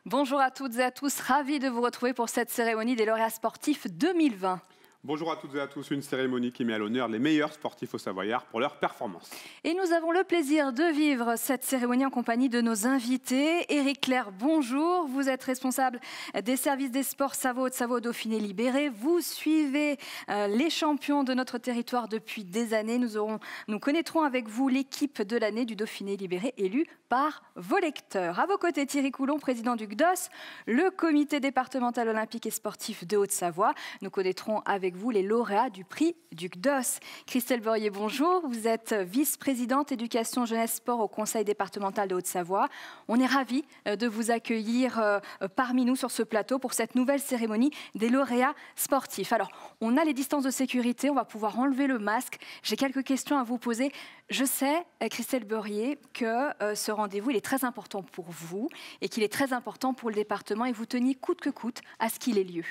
Bonjour à toutes et à tous, ravi de vous retrouver pour cette cérémonie des lauréats sportifs 2020. Bonjour à toutes et à tous, une cérémonie qui met à l'honneur les meilleurs sportifs au Savoyard pour leur performance. Et nous avons le plaisir de vivre cette cérémonie en compagnie de nos invités. Éric Clerc, bonjour. Vous êtes responsable des services des sports Savoie Dauphiné Libéré. Vous suivez les champions de notre territoire depuis des années. Nous connaîtrons avec vous l'équipe de l'année du Dauphiné Libéré élue par vos lecteurs. À vos côtés, Thierry Coulon, président du CDOS, le comité départemental olympique et sportif de Haute-Savoie. Nous connaîtrons avec vous les lauréats du prix du CDOS. Christelle Borrier, bonjour. Vous êtes vice-présidente éducation jeunesse sport au conseil départemental de Haute-Savoie. On est ravis de vous accueillir parmi nous sur ce plateau pour cette nouvelle cérémonie des lauréats sportifs. Alors, on a les distances de sécurité, on va pouvoir enlever le masque. J'ai quelques questions à vous poser. Je sais, Christelle Borrier, que ce rendez-vous il est très important pour vous et qu'il est très important pour le département et vous teniez coûte que coûte à ce qu'il ait lieu.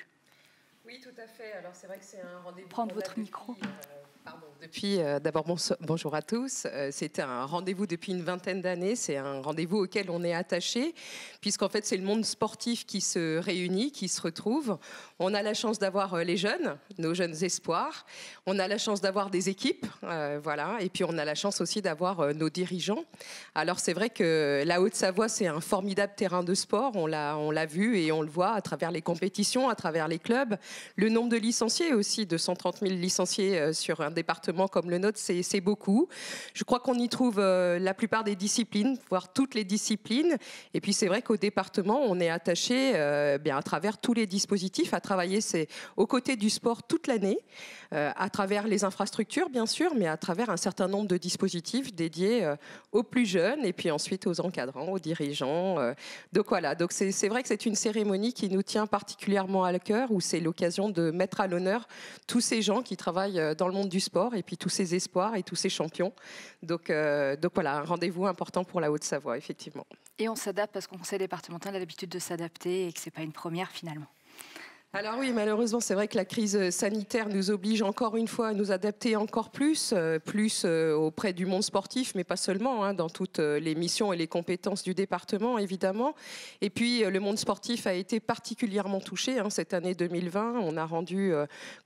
Oui, tout à fait. Alors, c'est vrai que c'est un rendez-vous. Prendre votre micro. D'abord, bonjour à tous. C'était un rendez-vous depuis une vingtaine d'années. C'est un rendez-vous auquel on est attaché, puisqu'en fait, c'est le monde sportif qui se réunit, qui se retrouve. On a la chance d'avoir les jeunes, nos jeunes espoirs. On a la chance d'avoir des équipes, voilà. Et puis, on a la chance aussi d'avoir nos dirigeants. Alors, c'est vrai que la Haute-Savoie, c'est un formidable terrain de sport. On l'a vu et on le voit à travers les compétitions, à travers les clubs. Le nombre de licenciés aussi, de 130 000 licenciés sur un département comme le nôtre, c'est beaucoup. Je crois qu'on y trouve la plupart des disciplines, voire toutes les disciplines. Et puis c'est vrai qu'au département, on est attaché à travers tous les dispositifs à travailler aux côtés du sport toute l'année, à travers les infrastructures bien sûr, mais à travers un certain nombre de dispositifs dédiés aux plus jeunes et puis ensuite aux encadrants, aux dirigeants. Donc voilà, donc c'est vrai que c'est une cérémonie qui nous tient particulièrement à cœur, où c'est l'occasion de mettre à l'honneur tous ces gens qui travaillent dans le monde du sport et puis tous ces espoirs et tous ces champions. Donc voilà, un rendez-vous important pour la Haute-Savoie, effectivement. Et on s'adapte parce qu'on conseil départemental a l'habitude de s'adapter et que ce n'est pas une première finalement. Alors oui, malheureusement, c'est vrai que la crise sanitaire nous oblige encore une fois à nous adapter encore plus auprès du monde sportif, mais pas seulement, dans toutes les missions et les compétences du département, évidemment. Et puis, le monde sportif a été particulièrement touché cette année 2020. On a rendu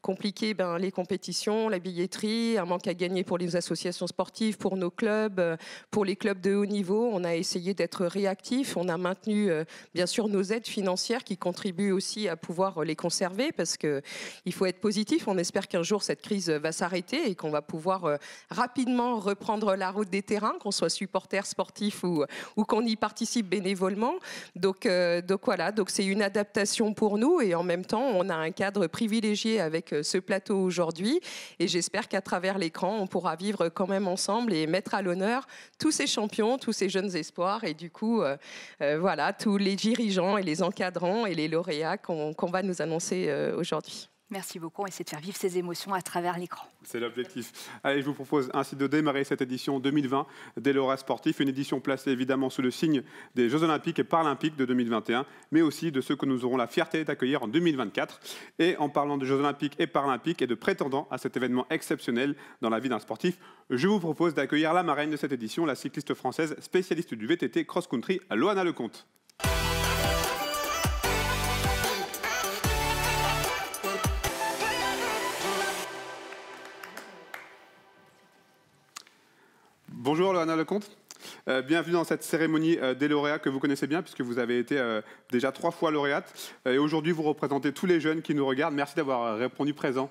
compliqué les compétitions, la billetterie, un manque à gagner pour les associations sportives, pour nos clubs, pour les clubs de haut niveau. On a essayé d'être réactifs. On a maintenu, bien sûr, nos aides financières qui contribuent aussi à pouvoir les conserver, parce qu'il faut être positif. On espère qu'un jour cette crise va s'arrêter et qu'on va pouvoir rapidement reprendre la route des terrains, qu'on soit supporter sportif ou qu'on y participe bénévolement. Donc voilà, donc c'est une adaptation pour nous et en même temps on a un cadre privilégié avec ce plateau aujourd'hui et j'espère qu'à travers l'écran on pourra vivre quand même ensemble et mettre à l'honneur tous ces champions, tous ces jeunes espoirs et du coup voilà, tous les dirigeants et les encadrants et les lauréats qu'on va nous annoncer aujourd'hui. Merci beaucoup, on essaie de faire vivre ces émotions à travers l'écran. C'est l'objectif. Allez, je vous propose ainsi de démarrer cette édition 2020 des lauréats sportifs, une édition placée évidemment sous le signe des Jeux Olympiques et Paralympiques de 2021, mais aussi de ceux que nous aurons la fierté d'accueillir en 2024. Et en parlant de Jeux Olympiques et Paralympiques et de prétendants à cet événement exceptionnel dans la vie d'un sportif, je vous propose d'accueillir la marraine de cette édition, la cycliste française spécialiste du VTT cross-country, Loana Lecomte. Bonjour Loana Lecomte, bienvenue dans cette cérémonie des lauréats que vous connaissez bien puisque vous avez été déjà 3 fois lauréate et aujourd'hui vous représentez tous les jeunes qui nous regardent. Merci d'avoir répondu présent.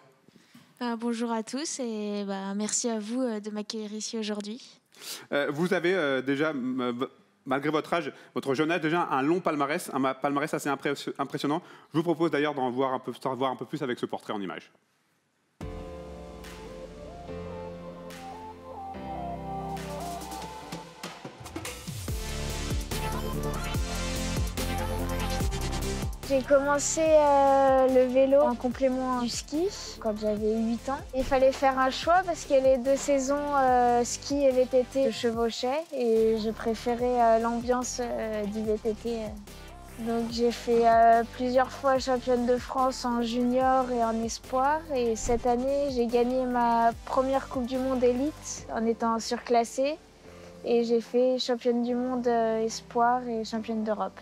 Bonjour à tous et merci à vous de m'accueillir ici aujourd'hui. Vous avez déjà, malgré votre jeune âge, déjà un long palmarès, un palmarès assez impressionnant. Je vous propose d'ailleurs d'en voir un peu plus avec ce portrait en images. J'ai commencé le vélo en complément du ski quand j'avais 8 ans. Il fallait faire un choix parce que les 2 saisons ski et VTT je chevauchais et je préférais l'ambiance du VTT. Donc j'ai fait plusieurs fois championne de France en junior et en espoir et cette année j'ai gagné ma première Coupe du Monde élite en étant surclassée et j'ai fait championne du monde espoir et championne d'Europe.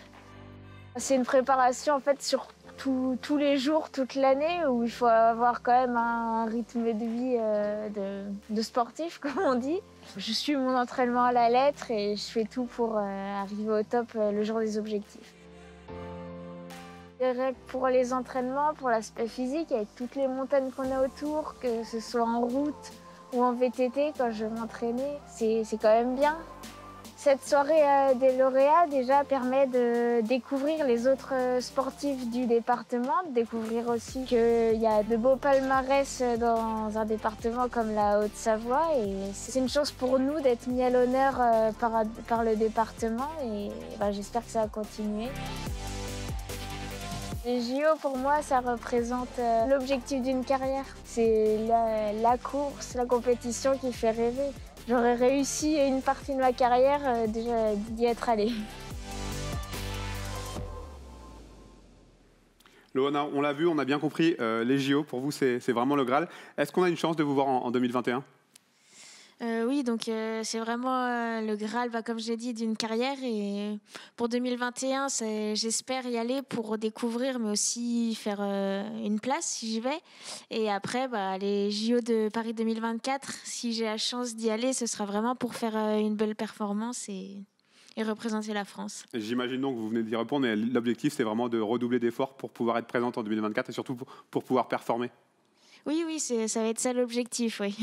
C'est une préparation en fait sur tous les jours, toute l'année, où il faut avoir quand même un rythme de vie de sportif, comme on dit. Je suis mon entraînement à la lettre et je fais tout pour arriver au top le jour des objectifs. Pour les entraînements, pour l'aspect physique, avec toutes les montagnes qu'on a autour, que ce soit en route ou en VTT, quand je m'entraînais, c'est quand même bien. Cette soirée des lauréats déjà permet de découvrir les autres sportifs du département, de découvrir aussi qu'il y a de beaux palmarès dans un département comme la Haute-Savoie. Et c'est une chance pour nous d'être mis à l'honneur par le département et j'espère que ça va continuer. Les JO, pour moi, ça représente l'objectif d'une carrière. C'est la course, la compétition qui fait rêver. J'aurais réussi une partie de ma carrière déjà d'y être allée. Loana, on l'a vu, on a bien compris, les JO, pour vous, c'est vraiment le Graal. Est-ce qu'on a une chance de vous voir en 2021 ? Oui, donc c'est vraiment le Graal, comme je l'ai dit, d'une carrière. Et pour 2021, j'espère y aller pour découvrir, mais aussi faire une place si j'y vais. Et après, les JO de Paris 2024, si j'ai la chance d'y aller, ce sera vraiment pour faire une belle performance et représenter la France. J'imagine donc que vous venez d'y répondre, mais l'objectif, c'est vraiment de redoubler d'efforts pour pouvoir être présente en 2024 et surtout pour pouvoir performer. Oui, ça va être ça l'objectif, oui.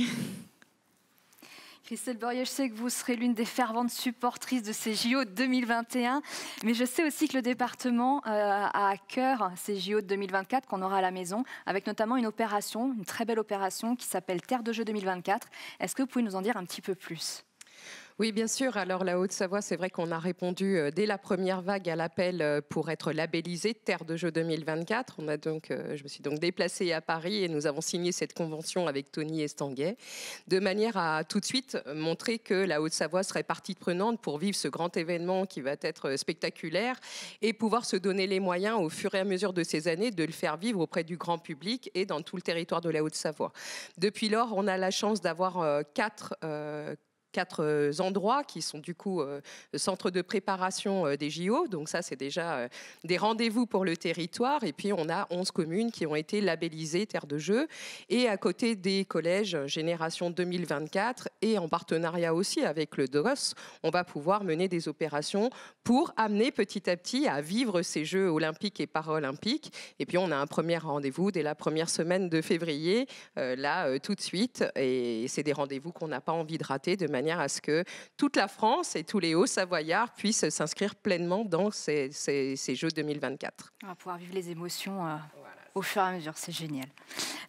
Christelle Borrier, je sais que vous serez l'une des ferventes supportrices de ces JO 2021, mais je sais aussi que le département a à cœur ces JO 2024 qu'on aura à la maison, avec notamment une opération, une très belle opération qui s'appelle Terre de Jeux 2024. Est-ce que vous pouvez nous en dire un petit peu plus ? Oui, bien sûr. Alors, la Haute-Savoie, c'est vrai qu'on a répondu dès la première vague à l'appel pour être labellisé Terre de Jeux 2024. Je me suis donc déplacée à Paris et nous avons signé cette convention avec Tony Estanguet, de manière à tout de suite montrer que la Haute-Savoie serait partie prenante pour vivre ce grand événement qui va être spectaculaire et pouvoir se donner les moyens, au fur et à mesure de ces années, de le faire vivre auprès du grand public et dans tout le territoire de la Haute-Savoie. Depuis lors, on a la chance d'avoir quatre endroits qui sont du coup centres de préparation des JO. Donc ça, c'est déjà des rendez-vous pour le territoire. Et puis, on a 11 communes qui ont été labellisées Terre de Jeux. Et à côté des collèges Génération 2024 et en partenariat aussi avec le DROS, on va pouvoir mener des opérations pour amener petit à petit à vivre ces Jeux olympiques et paralympiques. Et puis, on a un premier rendez-vous dès la première semaine de février, tout de suite. Et c'est des rendez-vous qu'on n'a pas envie de rater, de manière à ce que toute la France et tous les Hauts-Savoyards puissent s'inscrire pleinement dans ces Jeux 2024. On va pouvoir vivre les émotions au fur et à mesure, c'est génial.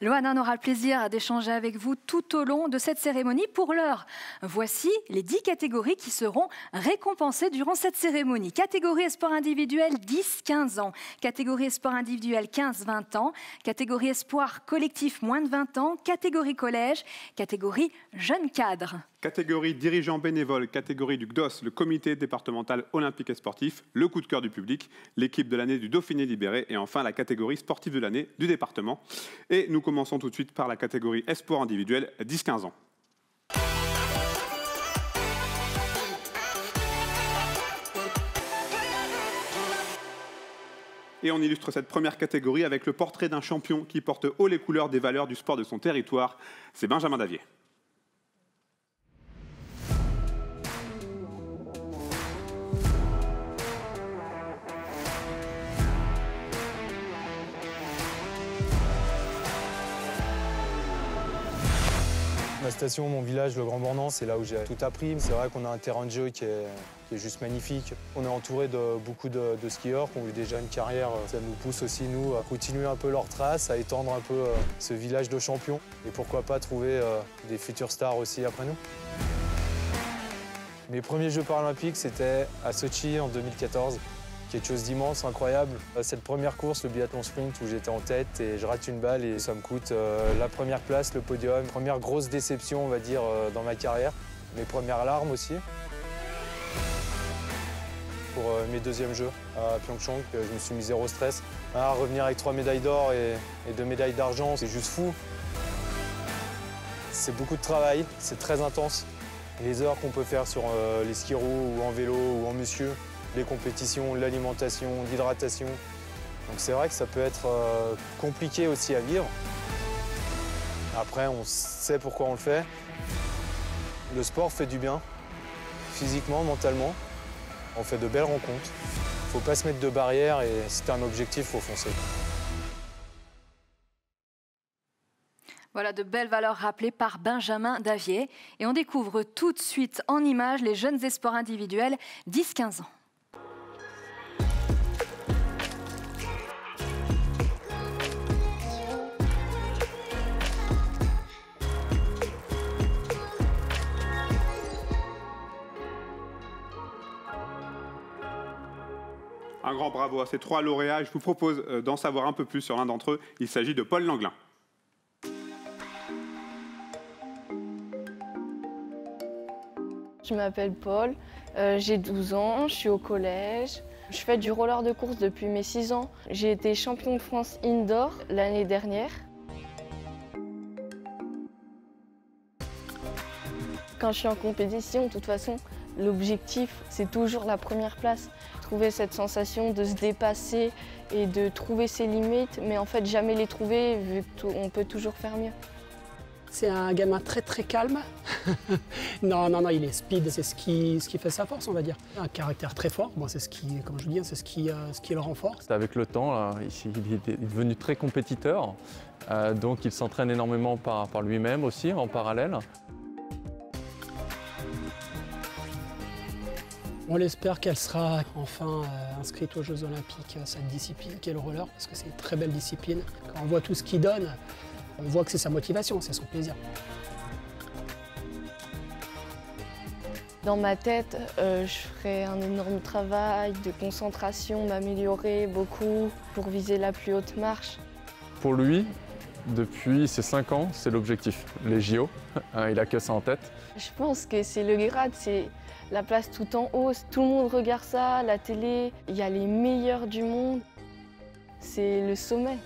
Loana, on aura le plaisir d'échanger avec vous tout au long de cette cérémonie. Pour l'heure, voici les 10 catégories qui seront récompensées durant cette cérémonie. Catégorie sport individuel 10-15 ans, catégorie sport individuel 15-20 ans, catégorie espoir collectif moins de 20 ans, catégorie collège, catégorie jeune cadre. Catégorie dirigeant bénévole, catégorie du CDOS, le comité départemental olympique et sportif, le coup de cœur du public, l'équipe de l'année du Dauphiné libéré et enfin la catégorie sportive de l'année du département. Et nous commençons tout de suite par la catégorie espoir individuel 10-15 ans. Et on illustre cette première catégorie avec le portrait d'un champion qui porte haut les couleurs des valeurs du sport de son territoire. C'est Benjamin Davier. Ma station, mon village, le Grand Bornand, c'est là où j'ai tout appris. C'est vrai qu'on a un terrain de jeu qui est juste magnifique. On est entouré de beaucoup de skieurs qui ont eu déjà une carrière. Ça nous pousse aussi, nous, à continuer un peu leur trace, à étendre un peu ce village de champions. Et pourquoi pas trouver des futures stars aussi après nous. Mes premiers Jeux paralympiques, c'était à Sochi en 2014. Quelque chose d'immense, incroyable. Cette première course, le biathlon sprint, où j'étais en tête et je rate une balle et ça me coûte la première place, le podium. Première grosse déception, on va dire, dans ma carrière. Mes premières larmes aussi. Pour mes deuxièmes Jeux à Pyeongchang, je me suis mis zéro stress. Revenir avec 3 médailles d'or et 2 médailles d'argent, c'est juste fou. C'est beaucoup de travail, c'est très intense. Les heures qu'on peut faire sur les ski roues ou en vélo ou en monsieur, les compétitions, l'alimentation, l'hydratation. Donc c'est vrai que ça peut être compliqué aussi à vivre. Après, on sait pourquoi on le fait. Le sport fait du bien, physiquement, mentalement. On fait de belles rencontres. Faut pas se mettre de barrières et si t'as un objectif, faut foncer. Voilà de belles valeurs rappelées par Benjamin Davier. Et on découvre tout de suite en images les jeunes espoirs individuels 10-15 ans. Un grand bravo à ces 3 lauréats. Je vous propose d'en savoir un peu plus sur l'un d'entre eux. Il s'agit de Paul Langlin. Je m'appelle Paul, j'ai 12 ans, je suis au collège. Je fais du roller de course depuis mes 6 ans. J'ai été champion de France indoor l'année dernière. Quand je suis en compétition, de toute façon, l'objectif, c'est toujours la première place. Trouver cette sensation de se dépasser et de trouver ses limites, mais en fait jamais les trouver vu qu'on peut toujours faire mieux. C'est un gamin très calme. Non, il est speed, c'est ce qui fait sa force, on va dire. Un caractère très fort, moi c'est ce qui, comme je dis, c'est ce qui le renforce. Avec le temps, là, il est devenu très compétiteur, donc il s'entraîne énormément par lui-même aussi, en parallèle. On espère qu'elle sera enfin inscrite aux Jeux Olympiques, cette discipline qui est le roller, parce que c'est une très belle discipline. Quand on voit tout ce qu'il donne, on voit que c'est sa motivation, c'est son plaisir. Dans ma tête, je ferai un énorme travail de concentration, m'améliorer beaucoup pour viser la plus haute marche. Pour lui, depuis ses 5 ans, c'est l'objectif, les JO. Il a que ça en tête. Je pense que c'est le grade, c'est la place tout en haut. Tout le monde regarde ça, la télé, il y a les meilleurs du monde. C'est le sommet.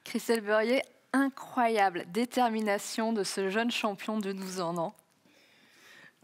Christelle Beurier, incroyable détermination de ce jeune champion de 12 ans, non ?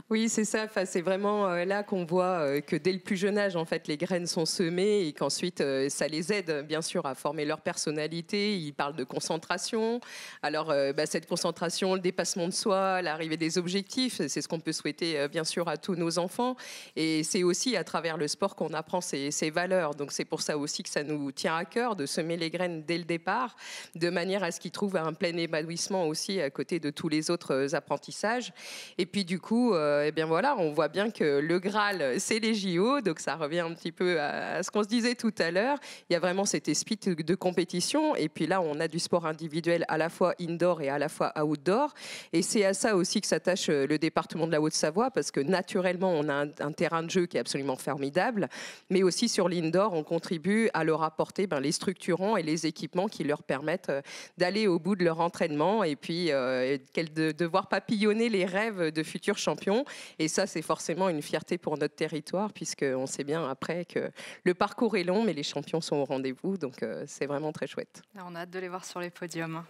Oui, c'est ça. Enfin, c'est vraiment là qu'on voit que dès le plus jeune âge, en fait, les graines sont semées et qu'ensuite, ça les aide, bien sûr, à former leur personnalité. Ils parlent de concentration. Alors, cette concentration, le dépassement de soi, l'arrivée des objectifs, c'est ce qu'on peut souhaiter, bien sûr, à tous nos enfants. Et c'est aussi à travers le sport qu'on apprend ces valeurs. Donc, c'est pour ça aussi que ça nous tient à cœur de semer les graines dès le départ, de manière à ce qu'ils trouvent un plein épanouissement aussi à côté de tous les autres apprentissages. Et puis, du coup, eh bien voilà, on voit bien que le Graal, c'est les JO, donc ça revient un petit peu à ce qu'on se disait tout à l'heure. Il y a vraiment cet esprit de compétition, et puis là, on a du sport individuel à la fois indoor et à la fois outdoor, et c'est à ça aussi que s'attache le département de la Haute-Savoie, parce que naturellement, on a un terrain de jeu qui est absolument formidable, mais aussi sur l'indoor, on contribue à leur apporter les structurants et les équipements qui leur permettent d'aller au bout de leur entraînement, et puis de voir papillonner les rêves de futurs champions. Et ça, c'est forcément une fierté pour notre territoire, puisqu'on sait bien après que le parcours est long, mais les champions sont au rendez-vous. Donc, c'est vraiment très chouette. Là, on a hâte de les voir sur les podiums.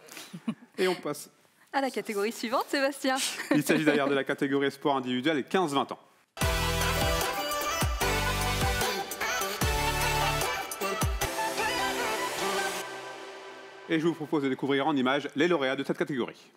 Et on passe à la catégorie suivante, Sébastien. Il s'agit d'ailleurs de la catégorie sport individuel et 15-20 ans. Et je vous propose de découvrir en images les lauréats de cette catégorie.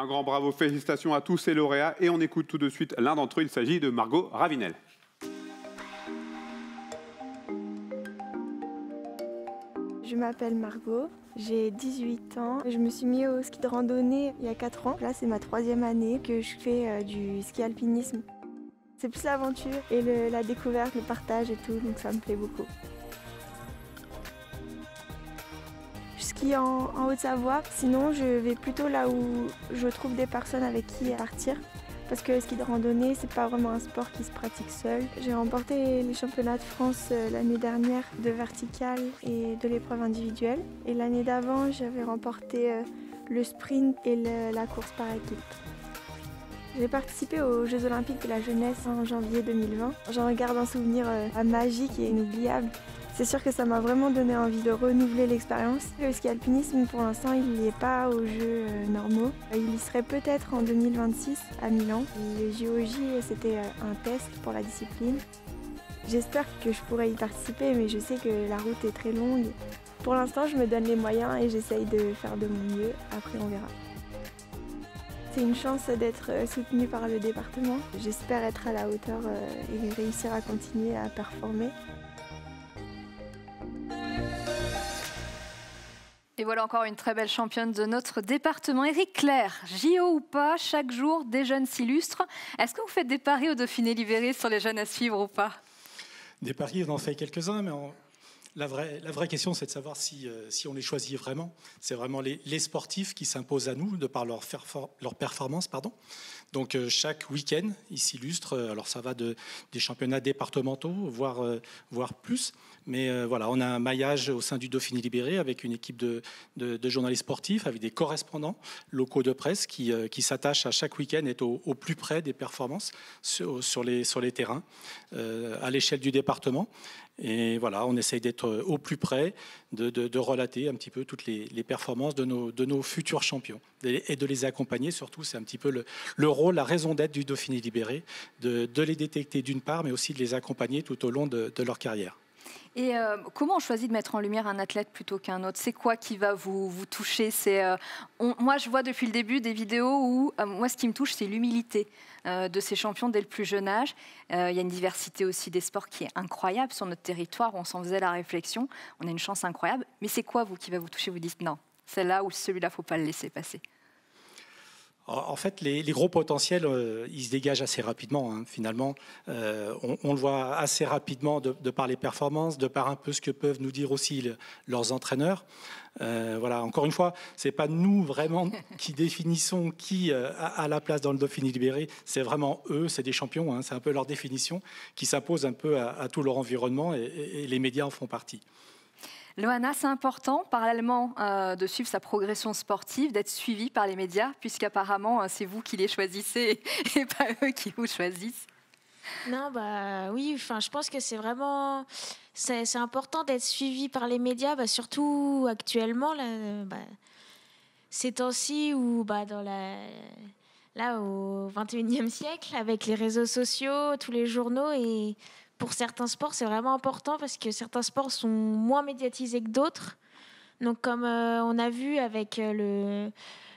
Un grand bravo, félicitations à tous ces lauréats. Et on écoute tout de suite l'un d'entre eux, il s'agit de Margot Ravinel. Je m'appelle Margot, j'ai 18 ans. Je me suis mis au ski de randonnée il y a 4 ans. Là, c'est ma 3e année que je fais du ski alpinisme. C'est plus l'aventure et la découverte, le partage et tout, donc ça me plaît beaucoup. Je skie en Haute-Savoie, sinon je vais plutôt là où je trouve des personnes avec qui partir. Parce que le ski de randonnée, c'est pas vraiment un sport qui se pratique seul. J'ai remporté les championnats de France l'année dernière de vertical et de l'épreuve individuelle. Et l'année d'avant, j'avais remporté le sprint et la course par équipe. J'ai participé aux Jeux Olympiques de la jeunesse en janvier 2020. J'en garde un souvenir magique et inoubliable. C'est sûr que ça m'a vraiment donné envie de renouveler l'expérience. Le ski alpinisme, pour l'instant, il n'y est pas aux Jeux normaux. Il y serait peut-être en 2026 à Milan. Le JOJ, c'était un test pour la discipline. J'espère que je pourrai y participer, mais je sais que la route est très longue. Pour l'instant, je me donne les moyens et j'essaye de faire de mon mieux. Après, on verra. C'est une chance d'être soutenue par le département. J'espère être à la hauteur et réussir à continuer à performer. Et voilà encore une très belle championne de notre département. Éric Clerc, JO ou pas, chaque jour des jeunes s'illustrent. Est-ce que vous faites des paris au Dauphiné Libéré sur les jeunes à suivre ou pas? Des paris, on en fait quelques-uns, mais la vraie question, c'est de savoir si on les choisit vraiment. C'est vraiment les sportifs qui s'imposent à nous de par leur performance. Donc chaque week-end, ils s'illustrent. Alors ça va des championnats départementaux, voire plus. Mais voilà, on a un maillage au sein du Dauphiné Libéré avec une équipe de journalistes sportifs, avec des correspondants locaux de presse qui s'attachent à chaque week-end, être au plus près des performances sur les terrains à l'échelle du département. Et voilà, on essaye d'être au plus près, de relater un petit peu toutes les performances de nos futurs champions et de les accompagner. Surtout, c'est un petit peu le rôle, la raison d'être du Dauphiné Libéré, de les détecter d'une part, mais aussi de les accompagner tout au long de leur carrière. Et comment on choisit de mettre en lumière un athlète plutôt qu'un autre? C'est quoi qui va vous toucher? Moi, je vois depuis le début des vidéos où, moi, ce qui me touche, c'est l'humilité de ces champions dès le plus jeune âge. Il y a une diversité aussi des sports qui est incroyable sur notre territoire. On s'en faisait la réflexion. On a une chance incroyable. Mais c'est quoi, vous, qui va vous toucher? Vous dites non, c'est là où celui-là, il ne faut pas le laisser passer. En fait, les gros potentiels, ils se dégagent assez rapidement. Hein, finalement, on le voit assez rapidement de par les performances, de par un peu ce que peuvent nous dire aussi leurs entraîneurs. Voilà. Encore une fois, c'est pas nous vraiment qui définissons qui a la place dans le Dauphiné Libéré. C'est vraiment eux, c'est des champions. Hein, c'est un peu leur définition qui s'impose un peu à tout leur environnement et les médias en font partie. Loana, c'est important, parallèlement de suivre sa progression sportive, d'être suivi par les médias, puisqu'apparemment, c'est vous qui les choisissez et pas eux qui vous choisissent. Non, oui, je pense que c'est vraiment... C'est important d'être suivi par les médias, surtout actuellement, ces temps-ci où là, au 21e siècle, avec les réseaux sociaux, tous les journaux et... Pour certains sports, c'est vraiment important parce que certains sports sont moins médiatisés que d'autres. Donc, comme on a vu avec le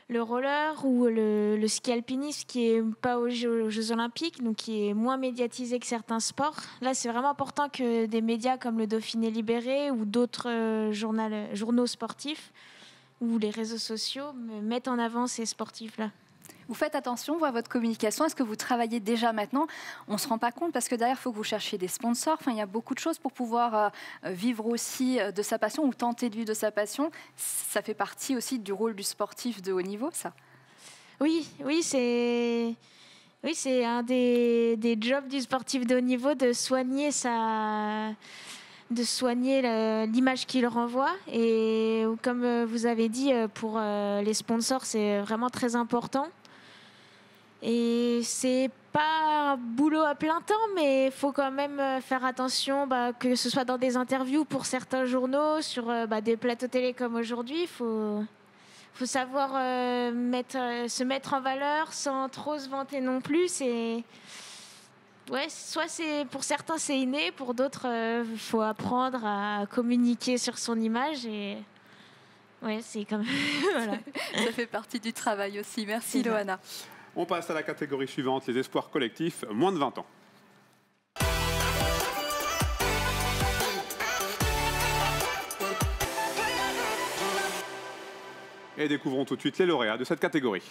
roller ou le ski alpinisme qui n'est pas aux Jeux Olympiques, donc qui est moins médiatisé que certains sports. Là, c'est vraiment important que des médias comme le Dauphiné Libéré ou d'autres journaux sportifs ou les réseaux sociaux mettent en avant ces sportifs-là. Vous faites attention, vous, à votre communication. Est-ce que vous travaillez déjà maintenant? On ne se rend pas compte parce que derrière, il faut que vous cherchiez des sponsors. Enfin, il y a beaucoup de choses pour pouvoir vivre aussi de sa passion ou tenter de vivre de sa passion. Ça fait partie aussi du rôle du sportif de haut niveau, ça? Oui, c'est un des jobs du sportif de haut niveau de soigner l'image qu'il renvoie. Et comme vous avez dit, pour les sponsors, c'est vraiment très important. Et c'est pas un boulot à plein temps, mais il faut quand même faire attention, que ce soit dans des interviews pour certains journaux, sur des plateaux télé comme aujourd'hui. Il faut savoir se mettre en valeur sans trop se vanter non plus. Soit pour certains c'est inné, pour d'autres il faut apprendre à communiquer sur son image et Ouais, c'est comme... voilà. Ça fait partie du travail aussi. Merci Loana. On passe à la catégorie suivante, les espoirs collectifs, moins de 20 ans. Et découvrons tout de suite les lauréats de cette catégorie.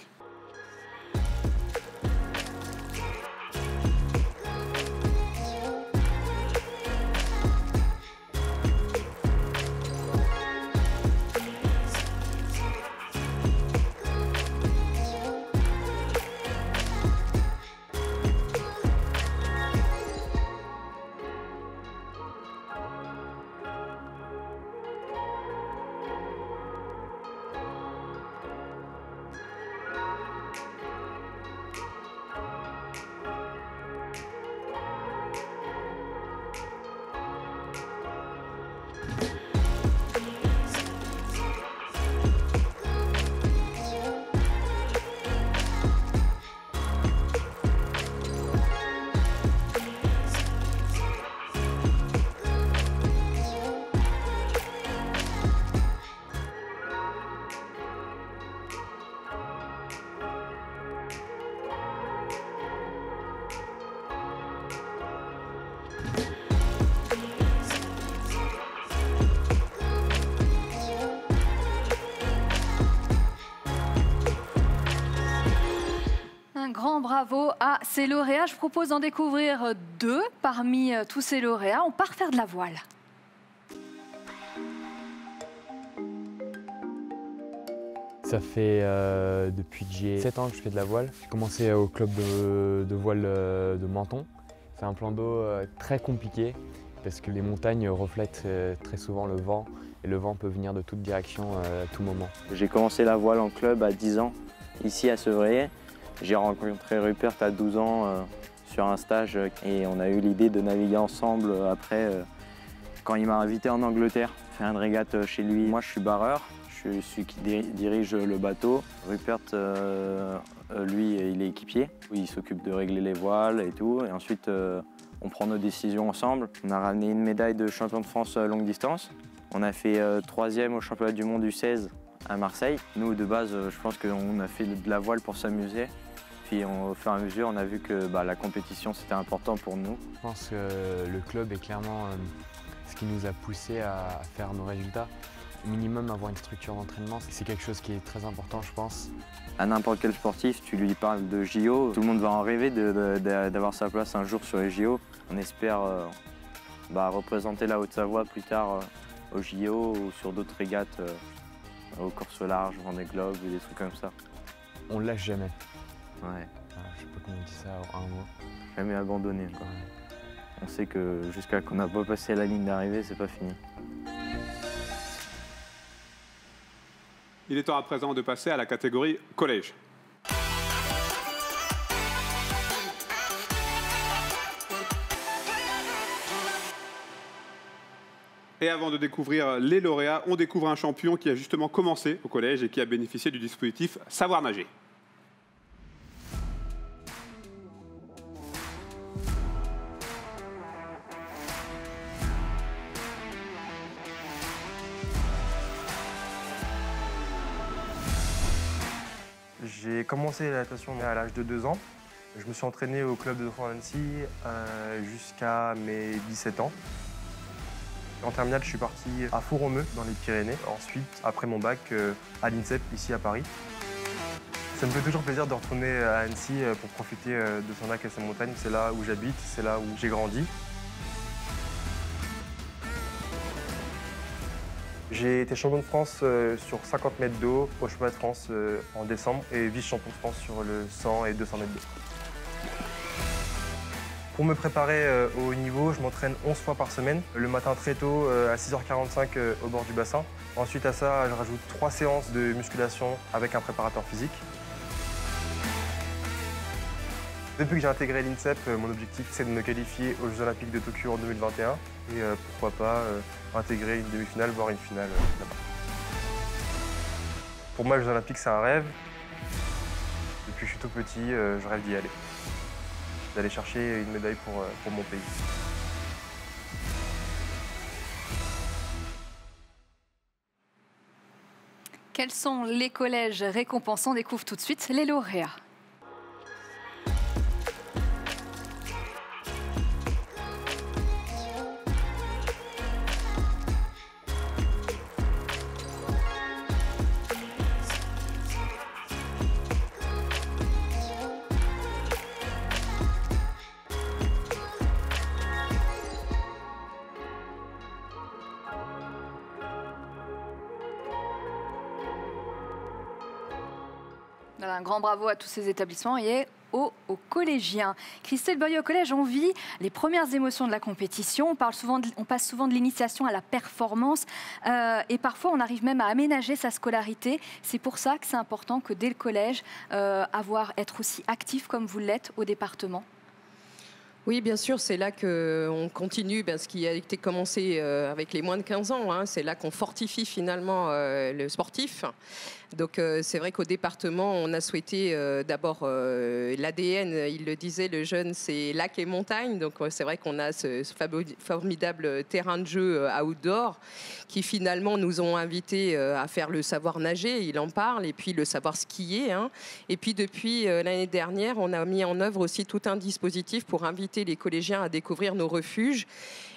Un grand bravo à ces lauréats. Je propose d'en découvrir 2 parmi tous ces lauréats. On part faire de la voile. Ça fait depuis que j'ai 7 ans que je fais de la voile. J'ai commencé au club de voile de Menton. C'est un plan d'eau très compliqué parce que les montagnes reflètent très souvent le vent et le vent peut venir de toute direction à tout moment. J'ai commencé la voile en club à 10 ans, ici à Sevrier. J'ai rencontré Rupert à 12 ans sur un stage et on a eu l'idée de naviguer ensemble après quand il m'a invité en Angleterre, faire une régate chez lui. Moi je suis barreur, je suis celui qui dirige le bateau. Rupert, lui, il est équipier. Il s'occupe de régler les voiles et tout. Et ensuite, on prend nos décisions ensemble. On a ramené une médaille de champion de France longue distance. On a fait 3e au championnat du monde U16 à Marseille. Nous, de base, je pense qu'on a fait de la voile pour s'amuser. Puis au fur et à mesure, on a vu que la compétition, c'était important pour nous. Je pense que le club est clairement ce qui nous a poussé à faire nos résultats. Minimum, avoir une structure d'entraînement, c'est quelque chose qui est très important, je pense. À n'importe quel sportif, tu lui parles de JO, tout le monde va en rêver d'avoir sa place un jour sur les JO. On espère représenter la Haute-Savoie plus tard aux JO ou sur d'autres régates, au course large, Vendée Globe et des trucs comme ça. On lâche jamais. Ouais. Je sais pas comment on dit ça en un mot. Jamais abandonné. Ouais. On sait que jusqu'à qu'on n'a pas passé la ligne d'arrivée, c'est pas fini. Il est temps à présent de passer à la catégorie collège. Et avant de découvrir les lauréats, on découvre un champion qui a justement commencé au collège et qui a bénéficié du dispositif Savoir nager. J'ai commencé la natation à l'âge de 2 ans. Je me suis entraîné au club de Dauphin d'Annecy jusqu'à mes 17 ans. En terminale, je suis parti à Fourromeux, dans les Pyrénées. Ensuite, après mon bac, à l'INSEP, ici à Paris. Ça me fait toujours plaisir de retourner à Annecy pour profiter de son lac et ses montagnes. C'est là où j'habite, c'est là où j'ai grandi. J'ai été champion de France sur 50 mètres d'eau au championnat de France en décembre et vice-champion de France sur le 100 et 200 mètres d'eau. Pour me préparer au haut niveau, je m'entraîne 11 fois par semaine. Le matin très tôt à 6h45 au bord du bassin. Ensuite à ça, je rajoute 3 séances de musculation avec un préparateur physique. Depuis que j'ai intégré l'INSEP, mon objectif c'est de me qualifier aux Jeux Olympiques de Tokyo en 2021 et pourquoi pas intégrer une demi-finale, voire une finale là-bas. Pour moi, les Jeux Olympiques c'est un rêve. Depuis que je suis tout petit, je rêve d'y aller. D'aller chercher une médaille pour mon pays. Quels sont les collèges récompensants? On découvre tout de suite les lauréats. Un grand bravo à tous ces établissements et aux collégiens. Christelle Boyer, au collège, on vit les premières émotions de la compétition. On passe souvent de l'initiation à la performance et parfois on arrive même à aménager sa scolarité. C'est pour ça que c'est important que dès le collège, être aussi actif comme vous l'êtes au département. Oui, bien sûr, c'est là qu'on continue ce qui a été commencé avec les moins de 15 ans. Hein. C'est là qu'on fortifie finalement le sportif. Donc c'est vrai qu'au département, on a souhaité d'abord l'ADN, il le disait, le jeune, c'est lac et montagne. Donc c'est vrai qu'on a ce formidable terrain de jeu outdoor qui finalement nous ont invités à faire le savoir nager, il en parle, et puis le savoir skier. Hein. Et puis depuis l'année dernière, on a mis en œuvre aussi tout un dispositif pour inviter les collégiens à découvrir nos refuges.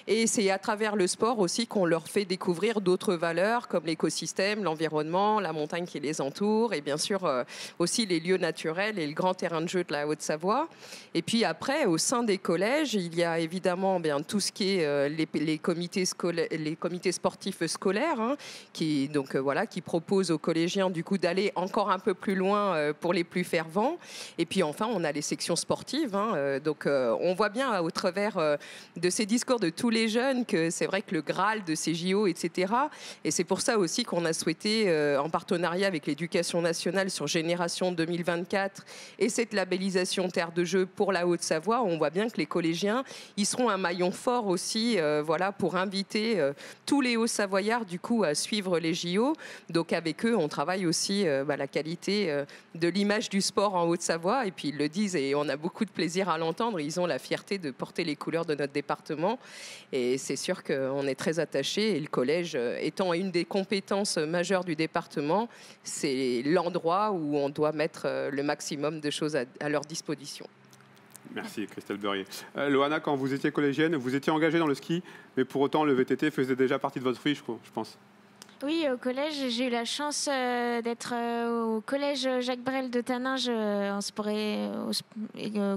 Et c'est à travers le sport aussi qu'on leur fait découvrir d'autres valeurs comme l'écosystème, l'environnement, la montagne qui les entoure et bien sûr aussi les lieux naturels et le grand terrain de jeu de la Haute-Savoie. Et puis après, au sein des collèges, il y a évidemment tout ce qui est les comités sportifs scolaires hein, qui proposent aux collégiens du coup d'aller encore un peu plus loin pour les plus fervents. Et puis enfin, on a les sections sportives. Hein, donc on voit bien au travers de ces discours de tous les jeunes que c'est vrai que le Graal de ces JO, etc. Et c'est pour ça aussi qu'on a souhaité, en partenariat avec l'Éducation nationale sur Génération 2024 et cette labellisation Terre de jeu pour la Haute-Savoie, on voit bien que les collégiens, ils seront un maillon fort aussi pour inviter tous les Hauts-Savoyards du coup à suivre les JO. Donc avec eux, on travaille aussi la qualité de l'image du sport en Haute-Savoie. Et puis ils le disent et on a beaucoup de plaisir à l'entendre. Ils ont la fierté de porter les couleurs de notre département. Et c'est sûr qu'on est très attachés. Et le collège, étant une des compétences majeures du département, c'est l'endroit où on doit mettre le maximum de choses à leur disposition. Merci Christelle Beurrier. Loana, quand vous étiez collégienne, vous étiez engagée dans le ski, mais pour autant le VTT faisait déjà partie de votre vie, je pense. Oui, au collège, j'ai eu la chance d'être au collège Jacques Brel de Taninges en sport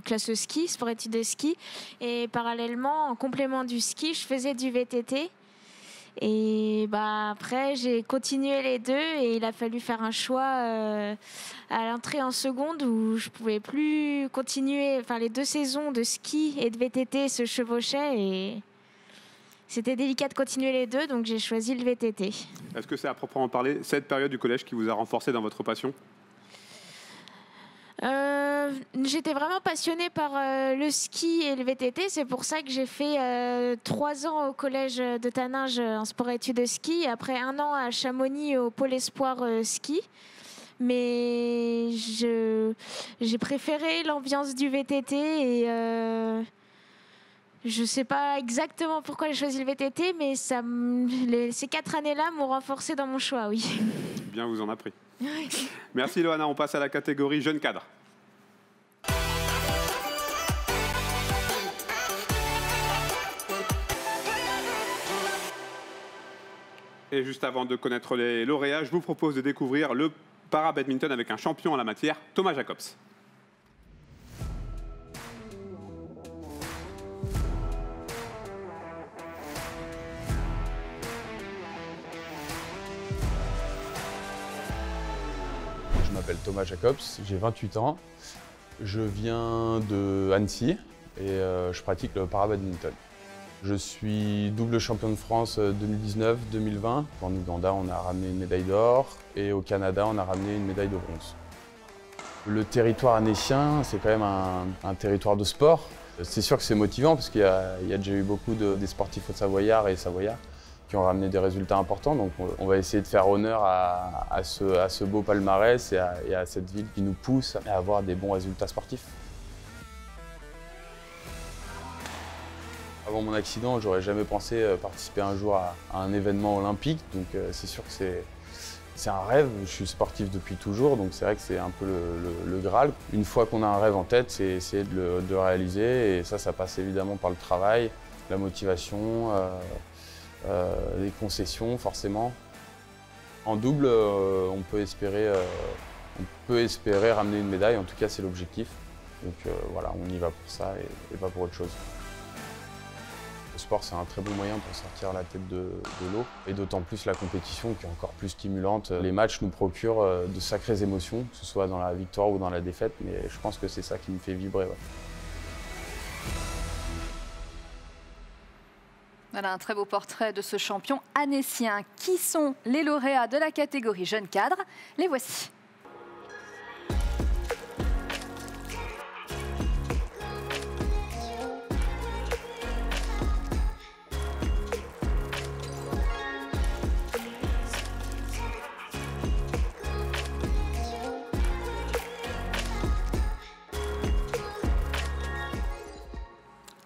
classe ski, sport études de ski. Et parallèlement, en complément du ski, je faisais du VTT. Et après, j'ai continué les deux et il a fallu faire un choix à l'entrée en seconde où je pouvais plus continuer. Enfin, les 2 saisons de ski et de VTT se chevauchaient et c'était délicat de continuer les deux, donc j'ai choisi le VTT. Est-ce que c'est à proprement parler cette période du collège qui vous a renforcé dans votre passion ? J'étais vraiment passionnée par le ski et le VTT. C'est pour ça que j'ai fait 3 ans au collège de Taninges en sport études de ski. Après 1 an à Chamonix au pôle espoir ski. Mais j'ai préféré l'ambiance du VTT et je ne sais pas exactement pourquoi j'ai choisi le VTT, mais ces 4 années-là m'ont renforcé dans mon choix, oui. Bien vous en a pris. Merci Loana, on passe à la catégorie jeune cadre. Et juste avant de connaître les lauréats, je vous propose de découvrir le para-badminton avec un champion en la matière, Thomas Jacobs. Je m'appelle Thomas Jacobs, j'ai 28 ans. Je viens de Annecy et je pratique le para-badminton. Je suis double champion de France 2019-2020. En Ouganda, on a ramené une médaille d'or et au Canada, on a ramené une médaille de bronze. Le territoire annécien, c'est quand même un territoire de sport. C'est sûr que c'est motivant parce qu'il y a déjà eu beaucoup des sportifs haut-savoyards et savoyards qui ont ramené des résultats importants. Donc on va essayer de faire honneur à ce beau palmarès et à cette ville qui nous pousse à avoir des bons résultats sportifs. Avant mon accident, j'aurais jamais pensé participer un jour à un événement olympique. Donc c'est sûr que C'est un rêve, je suis sportif depuis toujours, donc c'est vrai que c'est un peu le Graal. Une fois qu'on a un rêve en tête, c'est essayer de le réaliser, et ça passe évidemment par le travail, la motivation, les concessions forcément. En double, on peut espérer ramener une médaille, en tout cas c'est l'objectif. Donc voilà, on y va pour ça et pas pour autre chose. Le sport, c'est un très bon moyen pour sortir la tête de l'eau, et d'autant plus la compétition qui est encore plus stimulante. Les matchs nous procurent de sacrées émotions, que ce soit dans la victoire ou dans la défaite, mais je pense que c'est ça qui me fait vibrer. Ouais. Voilà un très beau portrait de ce champion annécien. Qui sont les lauréats de la catégorie jeunes cadres? Les voici.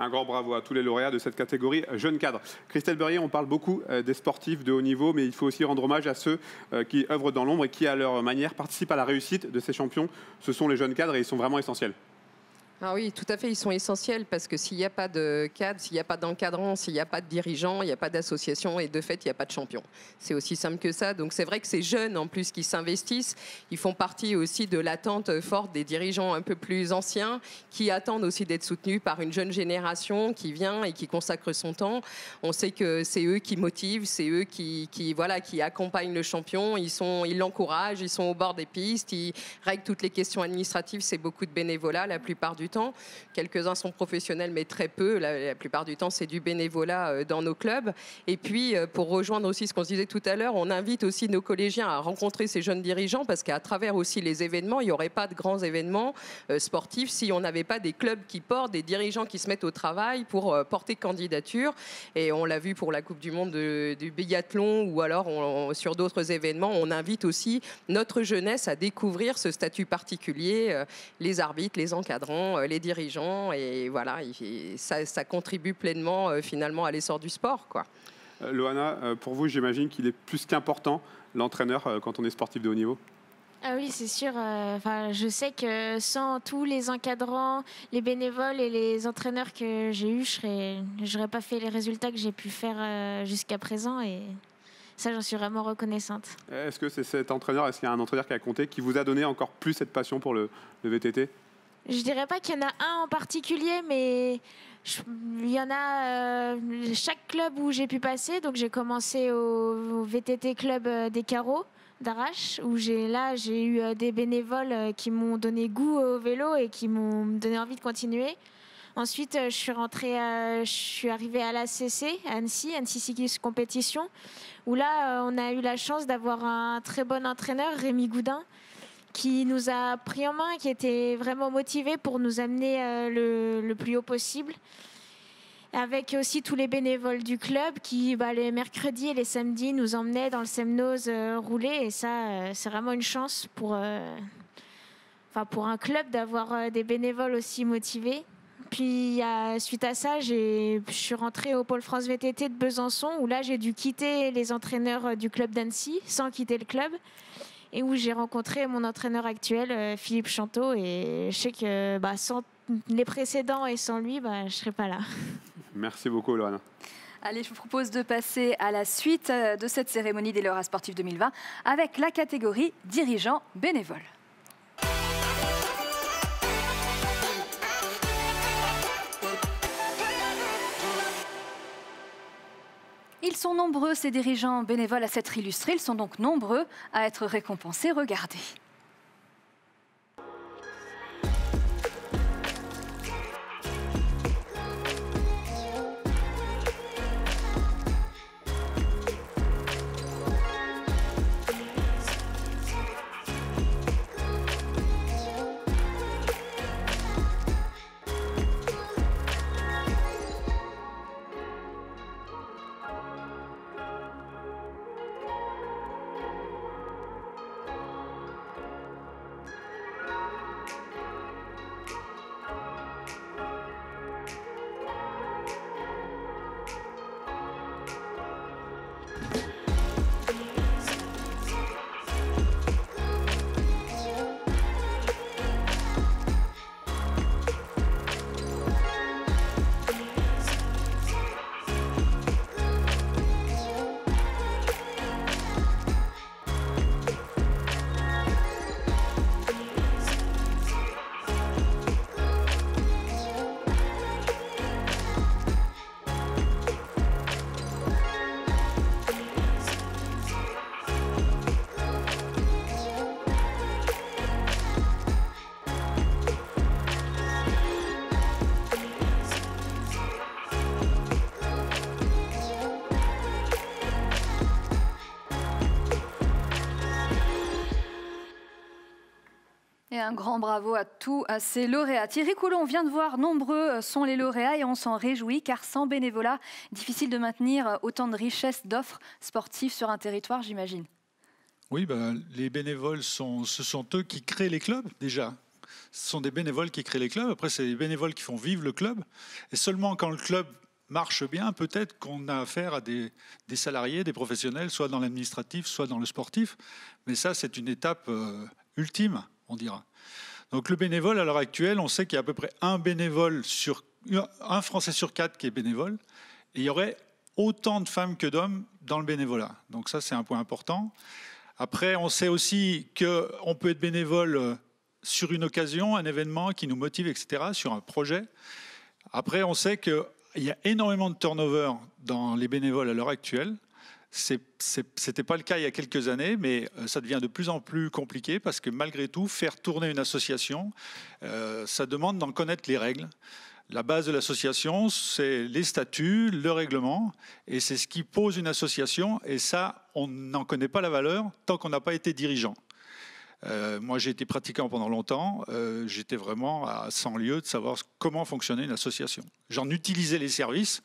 Un grand bravo à tous les lauréats de cette catégorie jeunes cadres. Christelle Berrier, on parle beaucoup des sportifs de haut niveau, mais il faut aussi rendre hommage à ceux qui œuvrent dans l'ombre et qui, à leur manière, participent à la réussite de ces champions. Ce sont les jeunes cadres et ils sont vraiment essentiels. Ah oui, tout à fait, ils sont essentiels parce que s'il n'y a pas de cadre, s'il n'y a pas d'encadrant, s'il n'y a pas de dirigeant, il n'y a pas d'association et de fait, il n'y a pas de champion. C'est aussi simple que ça. Donc c'est vrai que ces jeunes, en plus, qui s'investissent, ils font partie aussi de l'attente forte des dirigeants un peu plus anciens qui attendent aussi d'être soutenus par une jeune génération qui vient et qui consacre son temps. On sait que c'est eux qui motivent, c'est eux qui accompagnent le champion, ils l'encouragent, ils sont au bord des pistes, ils règlent toutes les questions administratives, c'est beaucoup de bénévolat la plupart du temps. Quelques-uns sont professionnels, mais très peu. La plupart du temps, c'est du bénévolat dans nos clubs. Et puis, pour rejoindre aussi ce qu'on se disait tout à l'heure, on invite aussi nos collégiens à rencontrer ces jeunes dirigeants parce qu'à travers aussi les événements, il n'y aurait pas de grands événements sportifs si on n'avait pas des clubs qui portent, des dirigeants qui se mettent au travail pour porter candidature. Et on l'a vu pour la Coupe du Monde du biathlon ou alors sur d'autres événements, on invite aussi notre jeunesse à découvrir ce statut particulier, les arbitres, les encadrants, les dirigeants, et voilà, ça contribue pleinement finalement à l'essor du sport, quoi. Loana, pour vous, j'imagine qu'il est plus qu'important, l'entraîneur, quand on est sportif de haut niveau? Ah oui, c'est sûr. Je sais que sans tous les encadrants, les bénévoles et les entraîneurs que j'ai eus, je n'aurais pas fait les résultats que j'ai pu faire jusqu'à présent, et ça, j'en suis vraiment reconnaissante. Est-ce que c'est cet entraîneur, est-ce qu'il y a un entraîneur qui a compté, qui vous a donné encore plus cette passion pour le VTT? Je dirais pas qu'il y en a un en particulier, mais il y en a chaque club où j'ai pu passer. Donc j'ai commencé au VTT Club des Carreaux d'Arrache, où j'ai eu des bénévoles qui m'ont donné goût au vélo et qui m'ont donné envie de continuer. Ensuite, je suis arrivée à l'ACC, à Annecy Cycliste Compétition, où là, on a eu la chance d'avoir un très bon entraîneur, Rémi Goudin, qui nous a pris en main, qui était vraiment motivé pour nous amener le plus haut possible. Avec aussi tous les bénévoles du club qui, les mercredis et les samedis, nous emmenaient dans le Semnoz rouler. Et ça, c'est vraiment une chance pour un club d'avoir des bénévoles aussi motivés. Puis, suite à ça, je suis rentrée au Pôle France VTT de Besançon, où là, j'ai dû quitter les entraîneurs du club d'Annecy sans quitter le club. Et où j'ai rencontré mon entraîneur actuel, Philippe Chanteau. Et je sais que sans les précédents et sans lui, je ne serais pas là. Merci beaucoup, Loana. Allez, je vous propose de passer à la suite de cette cérémonie des lauréats sportifs 2020 avec la catégorie dirigeants bénévoles. Ils sont nombreux, ces dirigeants bénévoles, à s'être illustrés. Ils sont donc nombreux à être récompensés. Regardez. un grand bravo à tous ces lauréats. Thierry Coulon, on vient de voir, nombreux sont les lauréats et on s'en réjouit car sans bénévolat, difficile de maintenir autant de richesses d'offres sportives sur un territoire, j'imagine. Oui, les bénévoles, ce sont eux qui créent les clubs déjà. Ce sont des bénévoles qui créent les clubs. Après, c'est les bénévoles qui font vivre le club. Et seulement quand le club marche bien, peut-être qu'on a affaire à des salariés, des professionnels, soit dans l'administratif, soit dans le sportif. Mais ça, c'est une étape ultime, on dira. Donc le bénévole, à l'heure actuelle, on sait qu'il y a à peu près un Français sur 4 qui est bénévole. Et il y aurait autant de femmes que d'hommes dans le bénévolat. Donc ça, c'est un point important. Après, on sait aussi qu'on peut être bénévole sur une occasion, un événement qui nous motive, etc., sur un projet. Après, on sait qu'il y a énormément de turnover dans les bénévoles à l'heure actuelle. Ce n'était pas le cas il y a quelques années, mais ça devient de plus en plus compliqué parce que malgré tout, faire tourner une association, ça demande d'en connaître les règles. La base de l'association, c'est les statuts, le règlement, et c'est ce qui pose une association. Et ça, on n'en connaît pas la valeur tant qu'on n'a pas été dirigeant. Moi, j'ai été pratiquant pendant longtemps. J'étais vraiment à 100 lieues de savoir comment fonctionnait une association. J'en utilisais les services.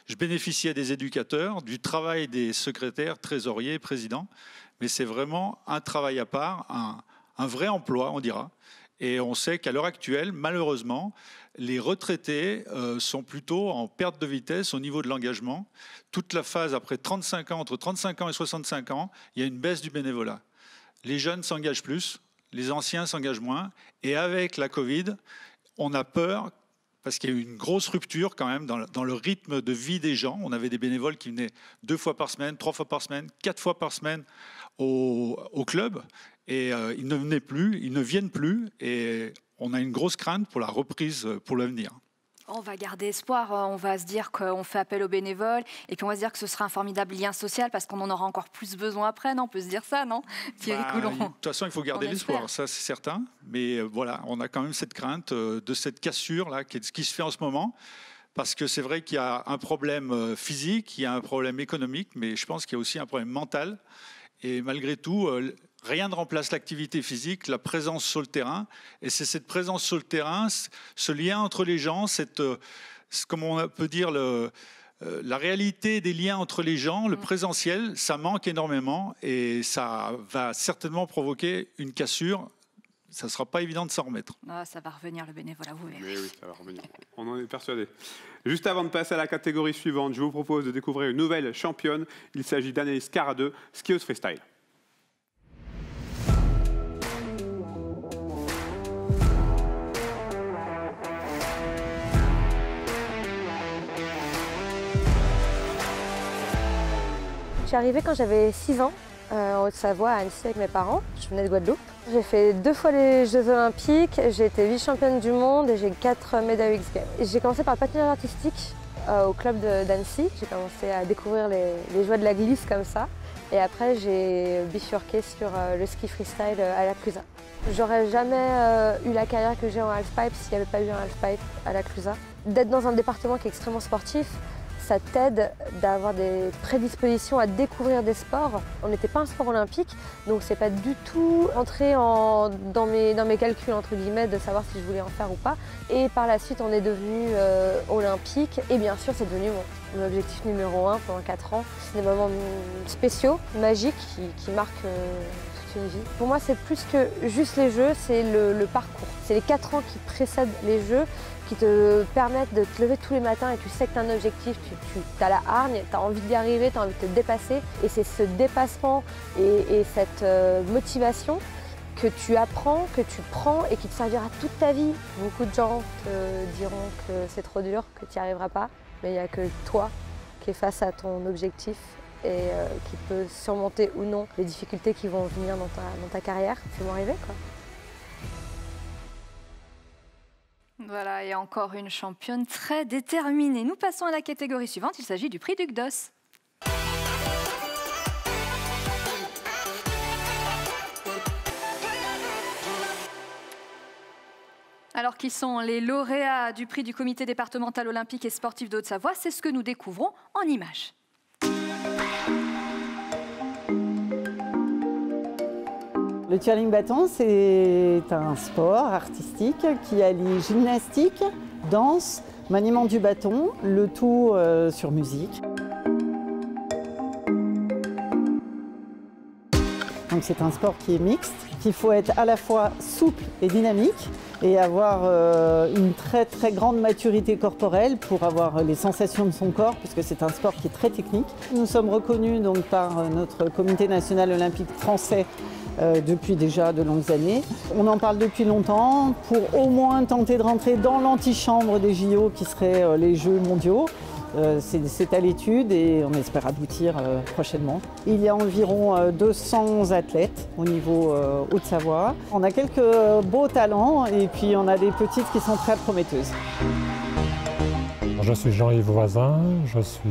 Je bénéficiais des éducateurs, du travail des secrétaires, trésoriers, présidents. Mais c'est vraiment un travail à part, un vrai emploi, on dira. Et on sait qu'à l'heure actuelle, malheureusement, les retraités sont plutôt en perte de vitesse au niveau de l'engagement. Toute la phase après 35 ans, entre 35 ans et 65 ans, il y a une baisse du bénévolat. Les jeunes s'engagent plus, les anciens s'engagent moins. Et avec la Covid, on a peur, parce qu'il y a eu une grosse rupture quand même dans le rythme de vie des gens. On avait des bénévoles qui venaient 2 fois par semaine, 3 fois par semaine, 4 fois par semaine au club. Et ils ne venaient plus, ils ne viennent plus. Et on a une grosse crainte pour la reprise pour l'avenir. On va garder espoir, on va se dire qu'on fait appel aux bénévoles et puis on va se dire que ce sera un formidable lien social parce qu'on en aura encore plus besoin après, non? On peut se dire ça, non, Thierry Coulon? De toute façon, il faut garder l'espoir, ça c'est certain. Mais voilà, on a quand même cette crainte de cette cassure-là qui se fait en ce moment. Parce que c'est vrai qu'il y a un problème physique, il y a un problème économique, mais je pense qu'il y a aussi un problème mental. Et malgré tout, rien ne remplace l'activité physique, la présence sur le terrain. Et c'est cette présence sur le terrain, ce lien entre les gens, comme on peut dire, la réalité des liens entre les gens, le présentiel, ça manque énormément. Et ça va certainement provoquer une cassure. Ça ne sera pas évident de s'en remettre. Ah, ça va revenir, le bénévolat, vous verrez. Mais oui, ça va revenir. On en est persuadé. Juste avant de passer à la catégorie suivante, je vous propose de découvrir une nouvelle championne. Il s'agit d'Anaïs Caradeux, skieuse freestyle. Je suis arrivée quand j'avais 6 ans. En Haute-Savoie, à Annecy, avec mes parents. Je venais de Guadeloupe. J'ai fait 2 fois les Jeux Olympiques, j'ai été vice-championne du monde et j'ai 4 médailles X Games. J'ai commencé par le patinage artistique au club d'Annecy. J'ai commencé à découvrir les joies de la glisse comme ça. Et après, j'ai bifurqué sur le ski freestyle à la Clusaz. J'aurais jamais eu la carrière que j'ai en halfpipe s'il n'y avait pas eu un halfpipe à la Clusaz. D'être dans un département qui est extrêmement sportif, ça t'aide d'avoir des prédispositions à découvrir des sports. On n'était pas un sport olympique, donc c'est pas du tout entré dans mes calculs, entre guillemets, de savoir si je voulais en faire ou pas. Et par la suite, on est devenu olympique. Et bien sûr, c'est devenu mon objectif numéro 1 pendant 4 ans. C'est des moments spéciaux, magiques, qui marquent toute une vie. Pour moi, c'est plus que juste les jeux, c'est le parcours. C'est les 4 ans qui précèdent les jeux, qui te permettent de te lever tous les matins et tu sais que tu as un objectif, tu as la hargne, tu as envie d'y arriver, tu as envie de te dépasser. Et c'est ce dépassement et cette motivation que tu apprends, que tu prends et qui te servira toute ta vie. Beaucoup de gens te diront que c'est trop dur, que tu n'y arriveras pas, mais il n'y a que toi qui es face à ton objectif et qui peut surmonter ou non les difficultés qui vont venir dans ta carrière. Fais-moi rêver, quoi. Voilà, et encore une championne très déterminée. Nous passons à la catégorie suivante, il s'agit du prix Duc d'Os. Alors, qui sont les lauréats du prix du comité départemental olympique et sportif de Haute-Savoie? C'est ce que nous découvrons en images. Le twirling bâton, c'est un sport artistique qui allie gymnastique, danse, maniement du bâton, le tout sur musique. Donc c'est un sport qui est mixte, qu'il faut être à la fois souple et dynamique et avoir une très très grande maturité corporelle pour avoir les sensations de son corps, puisque c'est un sport qui est très technique. Nous sommes reconnus donc par notre comité national olympique français depuis déjà de longues années. On en parle depuis longtemps pour au moins tenter de rentrer dans l'antichambre des JO qui seraient les Jeux mondiaux. C'est à l'étude et on espère aboutir prochainement. Il y a environ 200 athlètes au niveau Haute-Savoie. On a quelques beaux talents et puis on a des petites qui sont très prometteuses. Je suis Jean-Yves Voisin, je suis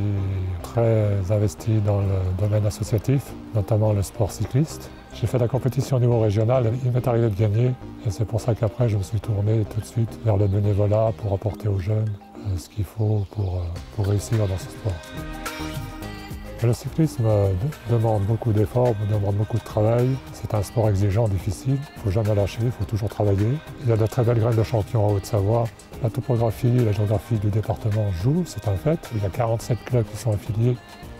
très investi dans le domaine associatif, notamment le sport cycliste. J'ai fait la compétition au niveau régional, il m'est arrivé de gagner et c'est pour ça qu'après je me suis tourné tout de suite vers le bénévolat pour apporter aux jeunes ce qu'il faut pour réussir dans ce sport. Le cyclisme demande beaucoup d'efforts, demande beaucoup de travail. C'est un sport exigeant, difficile. Il ne faut jamais lâcher, il faut toujours travailler. Il y a de très belles graines de champions en Haute-Savoie. La topographie et la géographie du département jouent, c'est un fait. Il y a 47 clubs qui sont affiliés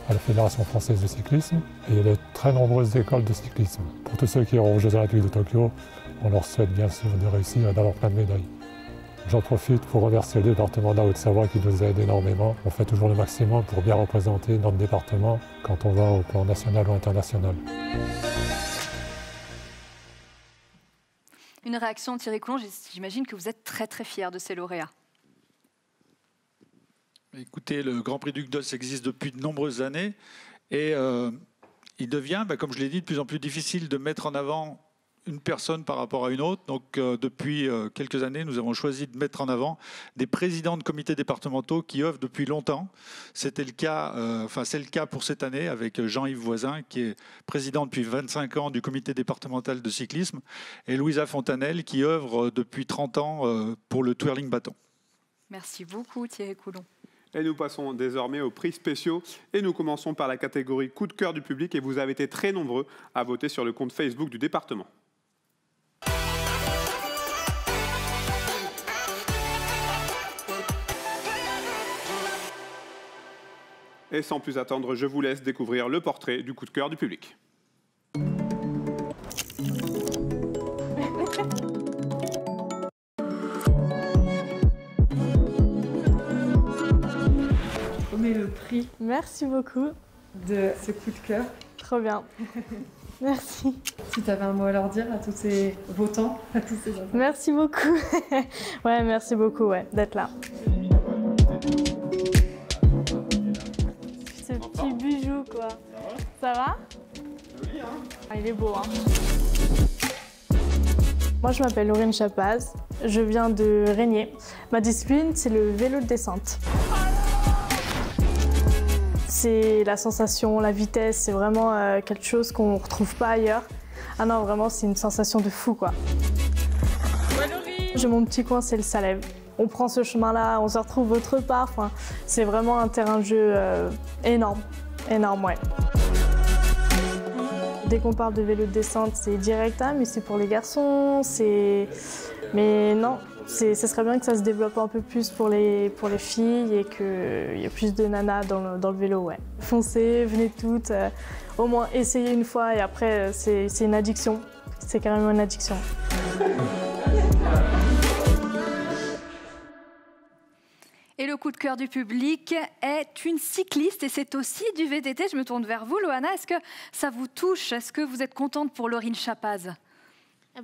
à la Fédération française de cyclisme et il y a de très nombreuses écoles de cyclisme. Pour tous ceux qui iront aux Jeux olympiques de Tokyo, on leur souhaite bien sûr de réussir et d'avoir plein de médailles. J'en profite pour remercier le département de la Haute-Savoie qui nous aide énormément. On fait toujours le maximum pour bien représenter notre département quand on va au plan national ou international. Une réaction, Thierry Coulon, j'imagine que vous êtes très très fier de ces lauréats. Écoutez, le Grand Prix du CDOS existe depuis de nombreuses années et il devient, comme je l'ai dit, de plus en plus difficile de mettre en avant une personne par rapport à une autre. Donc depuis quelques années, nous avons choisi de mettre en avant des présidents de comités départementaux qui œuvrent depuis longtemps. C'était le cas, c'est le cas pour cette année avec Jean-Yves Voisin, qui est président depuis 25 ans du comité départemental de cyclisme, et Louisa Fontanelle, qui œuvre depuis 30 ans pour le twirling bâton. Merci beaucoup Thierry Coulon. Et nous passons désormais aux prix spéciaux et nous commençons par la catégorie coup de cœur du public et vous avez été très nombreux à voter sur le compte Facebook du département. Et sans plus attendre, je vous laisse découvrir le portrait du coup de cœur du public. On met le prix. Merci beaucoup de ce coup de cœur. Trop bien. Merci. Si tu avais un mot à leur dire à tous ces votants, à tous ces enfants. Merci beaucoup. Ouais, merci beaucoup d'être là. Ce petit bijou, quoi. Ça va? Joli, hein? Ah, il est beau, hein? Moi, je m'appelle Laurine Chapaz. Je viens de Régnier. Ma discipline, c'est le vélo de descente. C'est la sensation, la vitesse, c'est vraiment quelque chose qu'on ne retrouve pas ailleurs. Ah non, vraiment, c'est une sensation de fou, quoi. J'ai mon petit coin, c'est le Salève. On prend ce chemin-là, on se retrouve autre part. Enfin, c'est vraiment un terrain de jeu énorme. Énorme, ouais. Dès qu'on parle de vélo de descente, c'est direct, mais c'est pour les garçons, mais non, ce serait bien que ça se développe un peu plus pour les filles et qu'il y ait plus de nanas dans le vélo, ouais. Foncez, venez toutes, au moins essayez une fois et après, c'est une addiction. C'est carrément une addiction. Et le coup de cœur du public est une cycliste et c'est aussi du VTT. Je me tourne vers vous, Loana. Est-ce que ça vous touche? Est-ce que vous êtes contente pour Laurine Chapaz?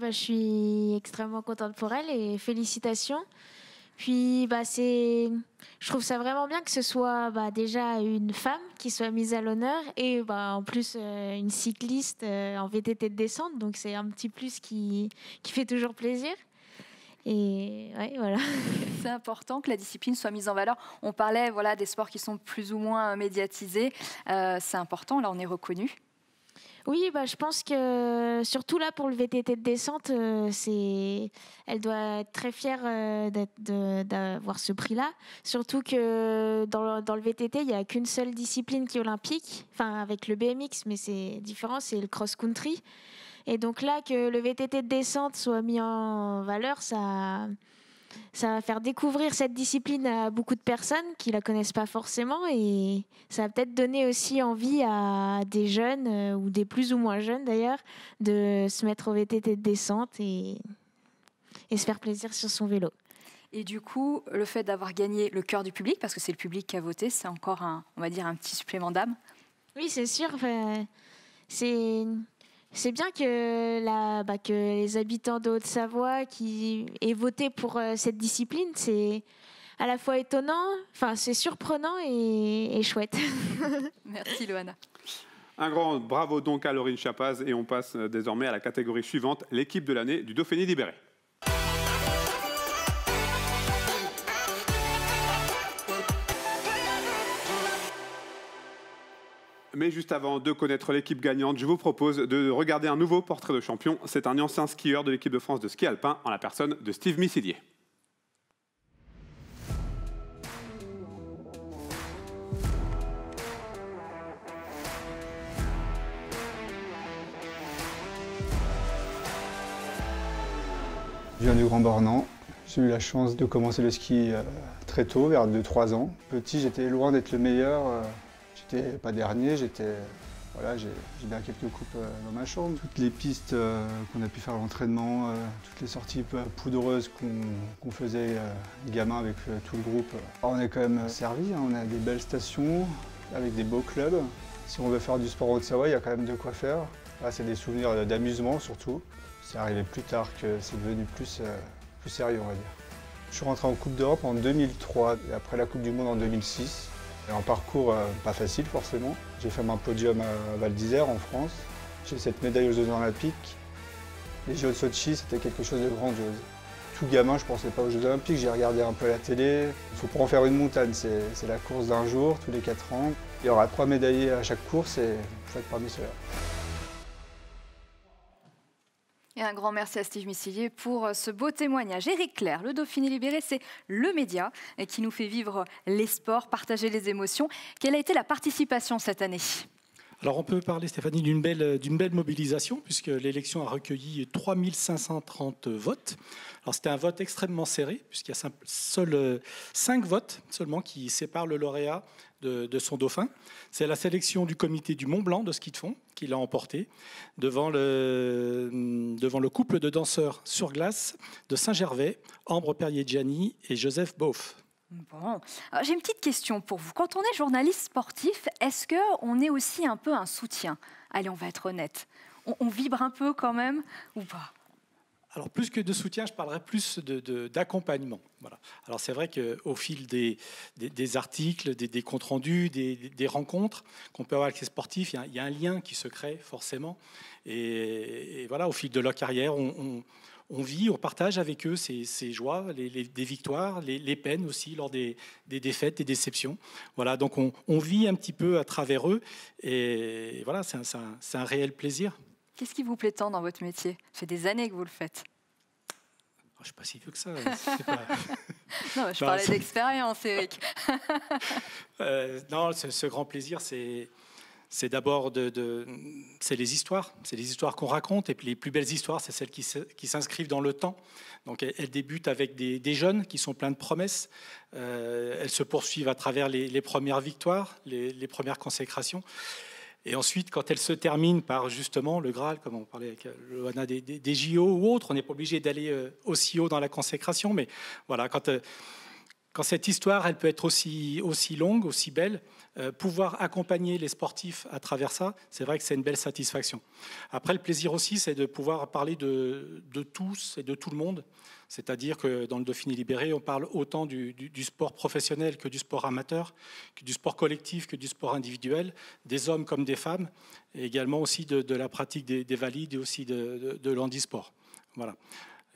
Je suis extrêmement contente pour elle et félicitations. Puis je trouve ça vraiment bien que ce soit déjà une femme qui soit mise à l'honneur et en plus une cycliste en VTT de descente. Donc c'est un petit plus qui fait toujours plaisir. Et ouais, voilà. C'est important que la discipline soit mise en valeur. On parlait des sports qui sont plus ou moins médiatisés. C'est important, là on est reconnu. Oui, je pense que surtout là pour le VTT de descente, elle doit être très fière d'avoir ce prix-là. Surtout que dans le VTT, il n'y a qu'une seule discipline qui est olympique, avec le BMX, mais c'est différent, c'est le cross-country. Et donc là, que le VTT de descente soit mis en valeur, ça va faire découvrir cette discipline à beaucoup de personnes qui la connaissent pas forcément, et ça va peut-être donner aussi envie à des jeunes ou des plus ou moins jeunes d'ailleurs de se mettre au VTT de descente et se faire plaisir sur son vélo. Et du coup, le fait d'avoir gagné le cœur du public, parce que c'est le public qui a voté, c'est encore on va dire un petit supplément d'âme. Oui, c'est sûr. C'est bien que les habitants de Haute-Savoie qui aient voté pour cette discipline. C'est à la fois étonnant, c'est surprenant et chouette. Merci Loana. Un grand bravo donc à Laurine Chapaz, et on passe désormais à la catégorie suivante, l'équipe de l'année du Dauphiné libéré. Mais juste avant de connaître l'équipe gagnante, je vous propose de regarder un nouveau portrait de champion. C'est un ancien skieur de l'équipe de France de ski alpin, en la personne de Steve Missilier. Je viens du Grand Bornand. J'ai eu la chance de commencer le ski très tôt, vers 2-3 ans. Petit, j'étais loin d'être le meilleur. J'étais pas dernier, voilà, j'ai bien quelques coupes dans ma chambre. Toutes les pistes qu'on a pu faire à l'entraînement, toutes les sorties poudreuses qu'on faisait gamin avec tout le groupe. On est quand même servi, hein, on a des belles stations avec des beaux clubs. Si on veut faire du sport en Haute-Savoie, il y a quand même de quoi faire. Là, c'est des souvenirs d'amusement surtout. C'est arrivé plus tard que c'est devenu plus sérieux, on va dire. Je suis rentré en Coupe d'Europe en 2003 et après la Coupe du Monde en 2006. Et un parcours pas facile forcément. J'ai fait un podium à Val d'Isère en France. J'ai cette médaille aux Jeux Olympiques. Les Jeux de Sochi, c'était quelque chose de grandiose. Tout gamin, je ne pensais pas aux Jeux Olympiques. J'ai regardé un peu la télé. Il faut pas en faire une montagne. C'est la course d'un jour, tous les 4 ans. Il y aura 3 médaillés à chaque course et il faut être parmi ceux-là. Et un grand merci à Steve Missilier pour ce beau témoignage. Éric Clerc, le Dauphiné libéré, c'est le média qui nous fait vivre les sports, partager les émotions. Quelle a été la participation cette année ? Alors on peut parler, Stéphanie, d'une belle mobilisation, puisque l'élection a recueilli 3530 votes. Alors c'était un vote extrêmement serré, puisqu'il y a seuls 5 votes seulement qui séparent le lauréat de son dauphin. C'est la sélection du comité du Mont Blanc de ski de fond qui l'a emporté devant le couple de danseurs sur glace de Saint-Gervais, Ambre Perrier-Gianni et Joseph Beauf. Bon, j'ai une petite question pour vous. Quand on est journaliste sportif, est-ce qu'on est aussi un peu un soutien ? Allez, on va être honnête. On vibre un peu quand même ou pas ? Alors, plus que de soutien, je parlerais plus d'accompagnement. Voilà. Alors, c'est vrai qu'au fil des articles, des comptes rendus, des rencontres qu'on peut avoir avec les sportifs, il y a un lien qui se crée forcément. Et voilà, au fil de leur carrière, on vit, on partage avec eux ces joies, des victoires, les peines aussi lors des défaites, des déceptions. Voilà, donc on vit un petit peu à travers eux. Et voilà, c'est un réel plaisir. Qu'est-ce qui vous plaît tant dans votre métier ? Ça fait des années que vous le faites. Je ne suis pas si vieux que ça. Non, je parlais d'expérience, Éric. Non, ce grand plaisir, c'est d'abord c'est les histoires. C'est les histoires qu'on raconte. Et puis les plus belles histoires, c'est celles qui s'inscrivent dans le temps. Donc elles débutent avec des jeunes qui sont pleins de promesses. Elles se poursuivent à travers les premières victoires, les premières consécrations. Et ensuite, quand elle se termine par justement le Graal, comme on parlait avec Loana des JO ou autres, on n'est pas obligé d'aller aussi haut dans la consécration. Mais voilà, quand cette histoire, elle peut être aussi longue, aussi belle, pouvoir accompagner les sportifs à travers ça, c'est vrai que c'est une belle satisfaction. Après, le plaisir aussi, c'est de pouvoir parler de tous et de tout le monde. C'est-à-dire que dans le Dauphiné libéré, on parle autant du sport professionnel que du sport amateur, que du sport collectif, que du sport individuel, des hommes comme des femmes, et également aussi de la pratique des valides et aussi de l'handisport. Voilà.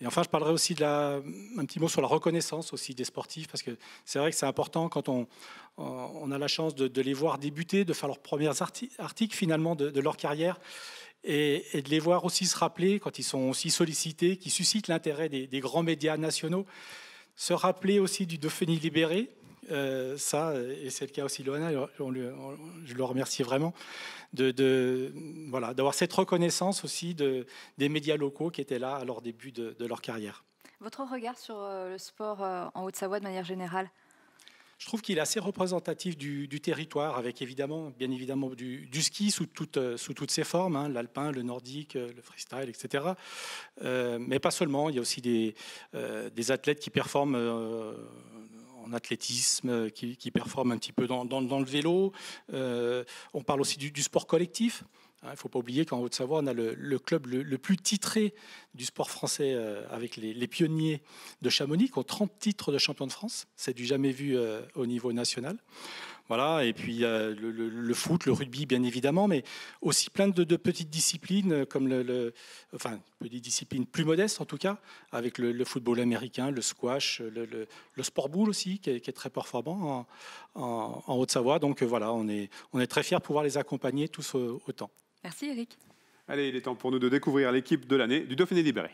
Et enfin, je parlerai aussi un petit mot sur la reconnaissance aussi des sportifs, parce que c'est vrai que c'est important quand on a la chance de les voir débuter, de faire leurs premiers articles finalement de leur carrière, et de les voir aussi se rappeler quand ils sont aussi sollicités, qui suscitent l'intérêt des grands médias nationaux, se rappeler aussi du Dauphiné libéré, ça, et c'est le cas aussi de Loana, je le remercie vraiment, d'avoir cette reconnaissance aussi des médias locaux qui étaient là à leur début de leur carrière. Votre regard sur le sport en Haute-Savoie de manière générale? Je trouve qu'il est assez représentatif du territoire, avec bien évidemment du ski sous toutes ses formes, hein, l'alpin, le nordique, le freestyle, etc. Mais pas seulement, il y a aussi des athlètes qui performent en athlétisme, qui performent un petit peu dans le vélo. On parle aussi du sport collectif. Il ne faut pas oublier qu'en Haute-Savoie, on a le club le plus titré du sport français avec les pionniers de Chamonix, qui ont 30 titres de champion de France. C'est du jamais vu au niveau national. Voilà, et puis le foot, le rugby, bien évidemment, mais aussi plein de petites disciplines, comme petites disciplines plus modestes en tout cas, avec le football américain, le squash, le sport boule aussi, qui est très performant en Haute-Savoie. Donc voilà, on est très fiers de pouvoir les accompagner tous autant. Merci Eric. Allez, il est temps pour nous de découvrir l'équipe de l'année du Dauphiné libéré.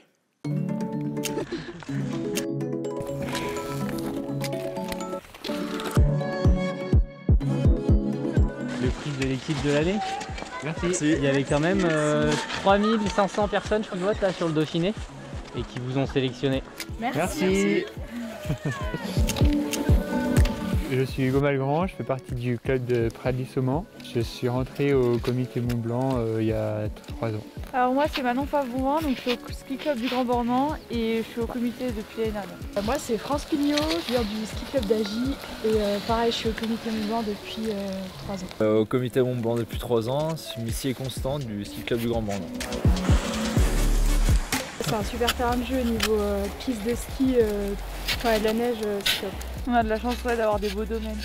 Le prix de l'équipe de l'année. Merci. Il y avait quand même 3500 personnes, je vote là sur le Dauphiné et qui vous ont sélectionné. Merci. Je suis Hugo Malgrand, je fais partie du club de Pradis-Sauman. Je suis rentré au comité Mont Blanc il y a 3 ans. Alors moi c'est Manon Favouin, donc je suis au ski club du Grand Bornand et je suis au comité depuis l'année dernière. Moi c'est France Pignot, je viens du ski club d'Agy et pareil je suis au comité Mont Blanc depuis 3 ans. Au comité Mont Blanc depuis 3 ans, je suis Missy Constant du ski club du Grand Bornand. C'est un super terrain de jeu au niveau piste de ski, quand il y a de la neige, c'est top. On a de la chance d'avoir des beaux domaines.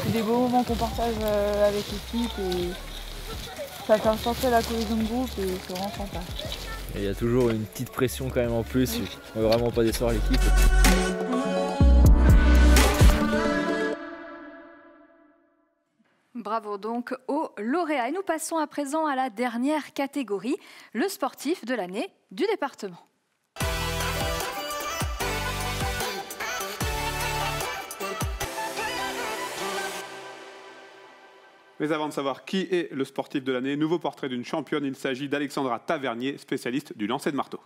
C'est des beaux moments qu'on partage avec l'équipe et ça fait renforcer la cohésion de groupe et c'est vraiment sympa. Et il y a toujours une petite pression quand même en plus, on ne veut vraiment pas décevoir l'équipe. Bravo donc aux lauréats. Et nous passons à présent à la dernière catégorie, le sportif de l'année du département. Mais avant de savoir qui est le sportif de l'année, nouveau portrait d'une championne, il s'agit d'Alexandra Tavernier, spécialiste du lancer de marteau.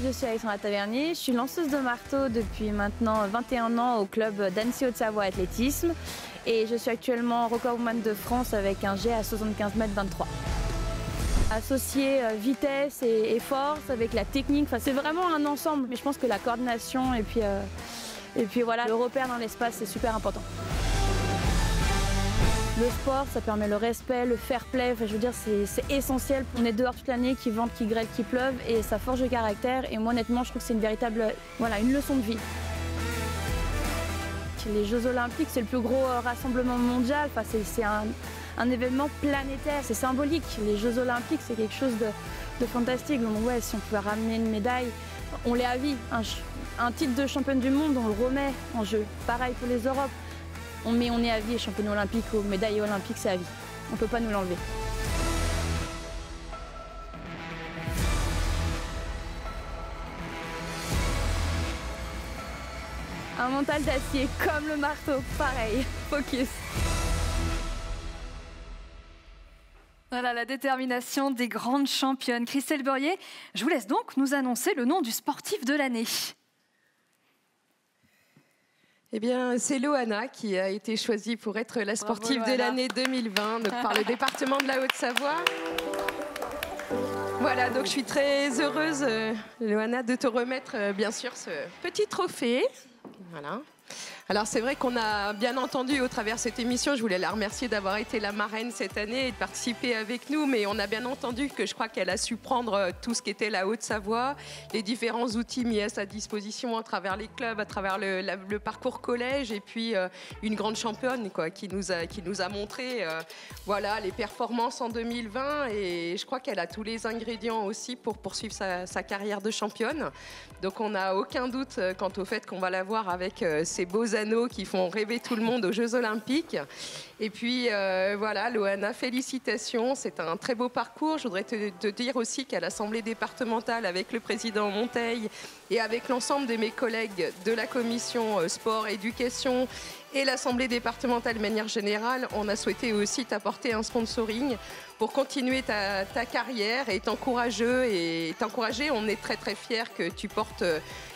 Je suis Alexandra Tavernier, je suis lanceuse de marteau depuis maintenant 21 ans au club d'Annecy Haute-Savoie Athlétisme et je suis actuellement recordwoman de France avec un jet à 75 mètres 23. Associer vitesse et force avec la technique, c'est vraiment un ensemble, mais je pense que la coordination et puis voilà, le repère dans l'espace c'est super important. Le sport, ça permet le respect, le fair play, je veux dire, c'est essentiel. On est dehors toute l'année, qu'il vente, qu'il grêle, qu'il pleuve, et ça forge le caractère. Et moi, honnêtement, je trouve que c'est une véritable, une leçon de vie. Les Jeux Olympiques, c'est le plus gros rassemblement mondial. C'est un événement planétaire, c'est symbolique. Les Jeux Olympiques, c'est quelque chose de fantastique. Donc ouais, si on pouvait ramener une médaille, on l'est à vie. Un titre de championne du monde, on le remet en jeu. Pareil pour les Europes. On est à vie, championne olympique ou médaille olympique, c'est à vie. On ne peut pas nous l'enlever. Un mental d'acier, comme le marteau, pareil, focus. Voilà la détermination des grandes championnes. Christelle Beurrier, je vous laisse donc nous annoncer le nom du sportif de l'année. Eh bien, c'est Loana qui a été choisie pour être la sportive de l'année 2020 par le département de la Haute-Savoie. Voilà, donc je suis très heureuse, Loana, de te remettre bien sûr ce petit trophée. Voilà. Alors c'est vrai qu'on a bien entendu au travers de cette émission, je voulais la remercier d'avoir été la marraine cette année et de participer avec nous, mais on a bien entendu que je crois qu'elle a su prendre tout ce qui était la Haute-Savoie, les différents outils mis à sa disposition à travers les clubs, à travers le parcours collège, et puis une grande championne quoi, qui nous a montré voilà, les performances en 2020, et je crois qu'elle a tous les ingrédients aussi pour poursuivre sa carrière de championne. Donc on n'a aucun doute quant au fait qu'on va la voir avec ces beaux anneaux qui font rêver tout le monde aux Jeux Olympiques. Et puis voilà, Loana, félicitations, c'est un très beau parcours. Je voudrais te dire aussi qu'à l'Assemblée départementale, avec le président Monteil et avec l'ensemble de mes collègues de la commission sport, éducation et l'Assemblée départementale de manière générale, on a souhaité aussi t'apporter un sponsoring pour continuer ta carrière et t'encourager. On est très très fiers que tu portes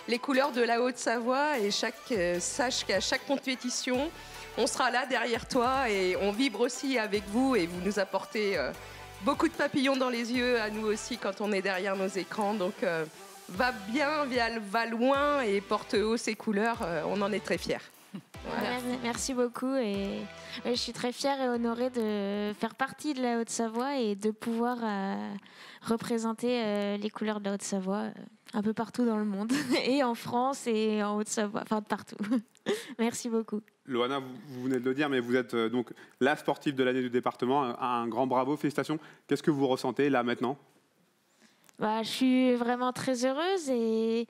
les couleurs de la Haute-Savoie, et sache qu'à chaque compétition, on sera là derrière toi et on vibre aussi avec vous, et vous nous apportez beaucoup de papillons dans les yeux à nous aussi quand on est derrière nos écrans. Donc va bien, va loin et porte haut ces couleurs, on en est très fiers. Voilà. Merci beaucoup, et je suis très fière et honorée de faire partie de la Haute-Savoie et de pouvoir représenter les couleurs de la Haute-Savoie un peu partout dans le monde, et en France et en Haute-Savoie, enfin partout. Merci beaucoup. Loana, vous venez de le dire, mais vous êtes donc la sportive de l'année du département. Un grand bravo, félicitations. Qu'est-ce que vous ressentez là maintenant ? Je suis vraiment très heureuse, et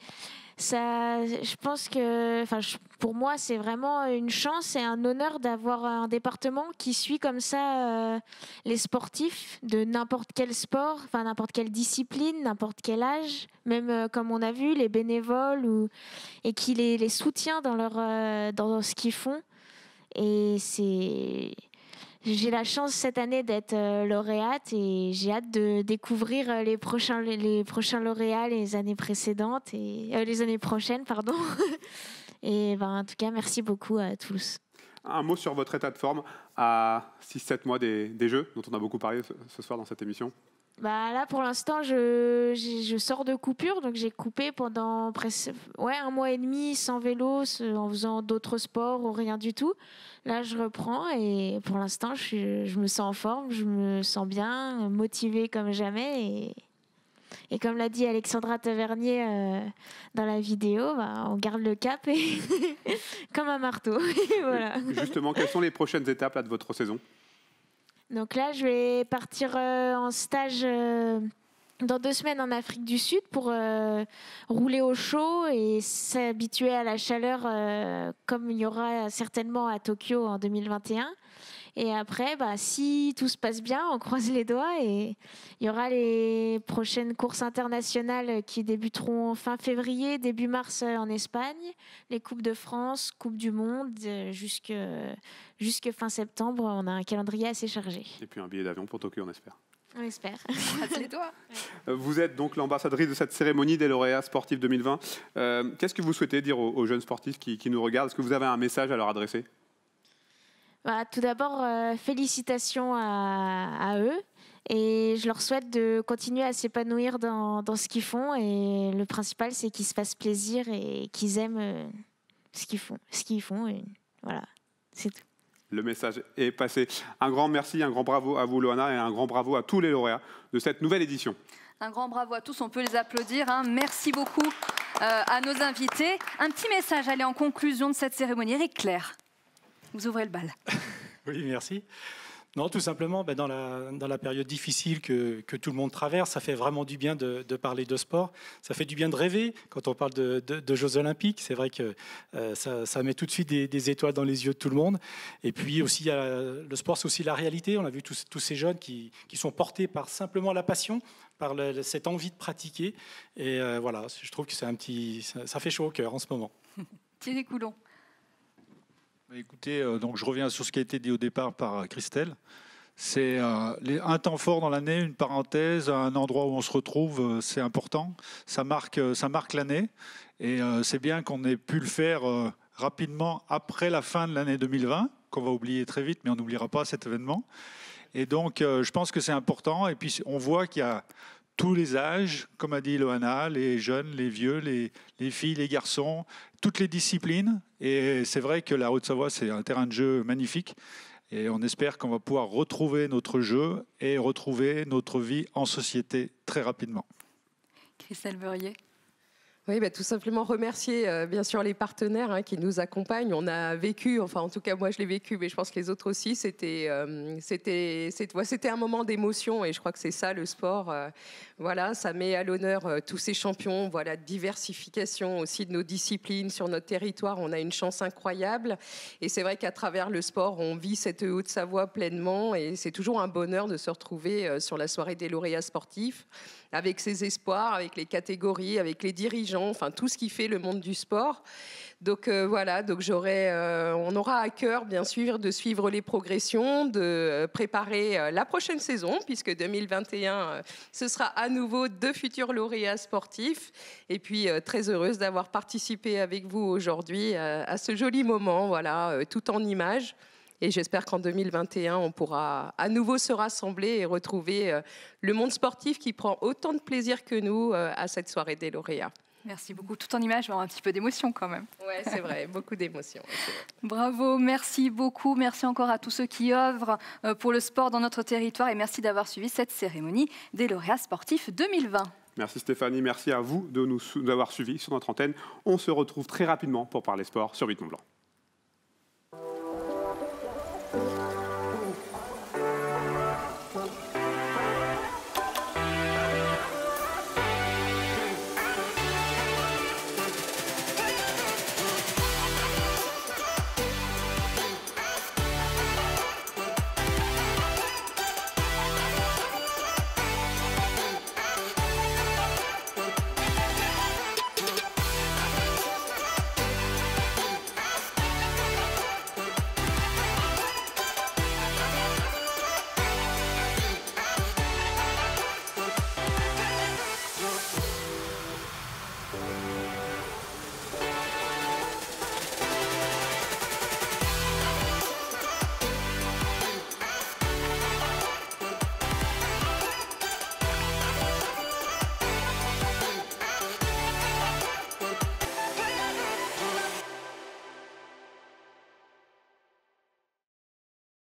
ça, je pense que, pour moi, c'est vraiment une chance et un honneur d'avoir un département qui suit comme ça les sportifs de n'importe quel sport, n'importe quelle discipline, n'importe quel âge, même comme on a vu, les bénévoles, et qui les soutient dans ce qu'ils font. Et j'ai la chance cette année d'être lauréate, et j'ai hâte de découvrir les prochains lauréats les années précédentes et les années prochaines, pardon. Et en tout cas, merci beaucoup à tous. Un mot sur votre état de forme à 6-7 mois des Jeux, dont on a beaucoup parlé ce soir dans cette émission. Là, pour l'instant, je sors de coupure, donc j'ai coupé pendant presque 1 mois et demi sans vélo, en faisant d'autres sports ou rien du tout. Là, je reprends, et pour l'instant, je me sens en forme, je me sens bien, motivée comme jamais. Et comme l'a dit Alexandra Tavernier dans la vidéo, on garde le cap et comme un marteau. Voilà. Justement, quelles sont les prochaines étapes de votre saison ? Donc là, je vais partir en stage dans 2 semaines en Afrique du Sud pour rouler au chaud et s'habituer à la chaleur comme il y aura certainement à Tokyo en 2021. Et après, si tout se passe bien, on croise les doigts, et il y aura les prochaines courses internationales qui débuteront fin février, début mars en Espagne, les Coupes de France, Coupe du Monde, jusque fin septembre. On a un calendrier assez chargé. Et puis un billet d'avion pour Tokyo, on espère. On espère. Croise les doigts. Vous êtes donc l'ambassadrice de cette cérémonie des lauréats sportifs 2020. Qu'est-ce que vous souhaitez dire aux jeunes sportifs qui nous regardent ? Est-ce que vous avez un message à leur adresser ? Tout d'abord, félicitations à eux, et je leur souhaite de continuer à s'épanouir dans ce qu'ils font, et le principal, c'est qu'ils se fassent plaisir et qu'ils aiment ce qu'ils font, et voilà, c'est tout. Le message est passé. Un grand merci, un grand bravo à vous, Loana, et un grand bravo à tous les lauréats de cette nouvelle édition. Un grand bravo à tous, on peut les applaudir. Merci beaucoup à nos invités. Un petit message, allez, en conclusion de cette cérémonie. Eric Clair, vous ouvrez le bal. Oui, merci. Non, tout simplement, dans la période difficile que tout le monde traverse, ça fait vraiment du bien de parler de sport. Ça fait du bien de rêver quand on parle de Jeux Olympiques. C'est vrai que ça met tout de suite des étoiles dans les yeux de tout le monde. Et puis aussi, le sport, c'est aussi la réalité. On a vu tous ces jeunes qui sont portés par simplement la passion, par cette envie de pratiquer. Et voilà, je trouve que ça fait chaud au cœur en ce moment. Thierry Coulon. Écoutez, donc je reviens sur ce qui a été dit au départ par Christelle. C'est un temps fort dans l'année, une parenthèse, un endroit où on se retrouve, c'est important. Ça marque l'année, et c'est bien qu'on ait pu le faire rapidement après la fin de l'année 2020, qu'on va oublier très vite, mais on n'oubliera pas cet événement. Et donc, je pense que c'est important. Et puis, on voit qu'il y a tous les âges, comme a dit Loana, les jeunes, les vieux, les filles, les garçons, toutes les disciplines. Et c'est vrai que la Haute-Savoie, c'est un terrain de jeu magnifique. Et on espère qu'on va pouvoir retrouver notre jeu et retrouver notre vie en société très rapidement. Christelle Beurier. Oui, tout simplement remercier bien sûr les partenaires qui nous accompagnent. On a vécu, enfin en tout cas moi je l'ai vécu, mais je pense que les autres aussi, c'était un moment d'émotion et je crois que c'est ça le sport. Voilà, ça met à l'honneur tous ces champions, voilà, diversification aussi de nos disciplines sur notre territoire. On a une chance incroyable et c'est vrai qu'à travers le sport, on vit cette Haute-Savoie pleinement et c'est toujours un bonheur de se retrouver sur la soirée des lauréats sportifs avec ses espoirs, avec les catégories, avec les dirigeants, enfin tout ce qui fait le monde du sport. Donc voilà, donc on aura à cœur bien sûr de suivre les progressions, de préparer la prochaine saison, puisque 2021, ce sera à nouveau 2 futurs lauréats sportifs. Et puis très heureuse d'avoir participé avec vous aujourd'hui à ce joli moment, voilà, tout en images. Et j'espère qu'en 2021, on pourra à nouveau se rassembler et retrouver le monde sportif qui prend autant de plaisir que nous à cette soirée des lauréats. Merci beaucoup. Tout en images, un petit peu d'émotion quand même. Oui, c'est vrai, beaucoup d'émotion. Bravo, merci beaucoup. Merci encore à tous ceux qui œuvrent pour le sport dans notre territoire et merci d'avoir suivi cette cérémonie des lauréats sportifs 2020. Merci Stéphanie, merci à vous de nous avoir suivis sur notre antenne. On se retrouve très rapidement pour parler sport sur Vite Mont Blanc.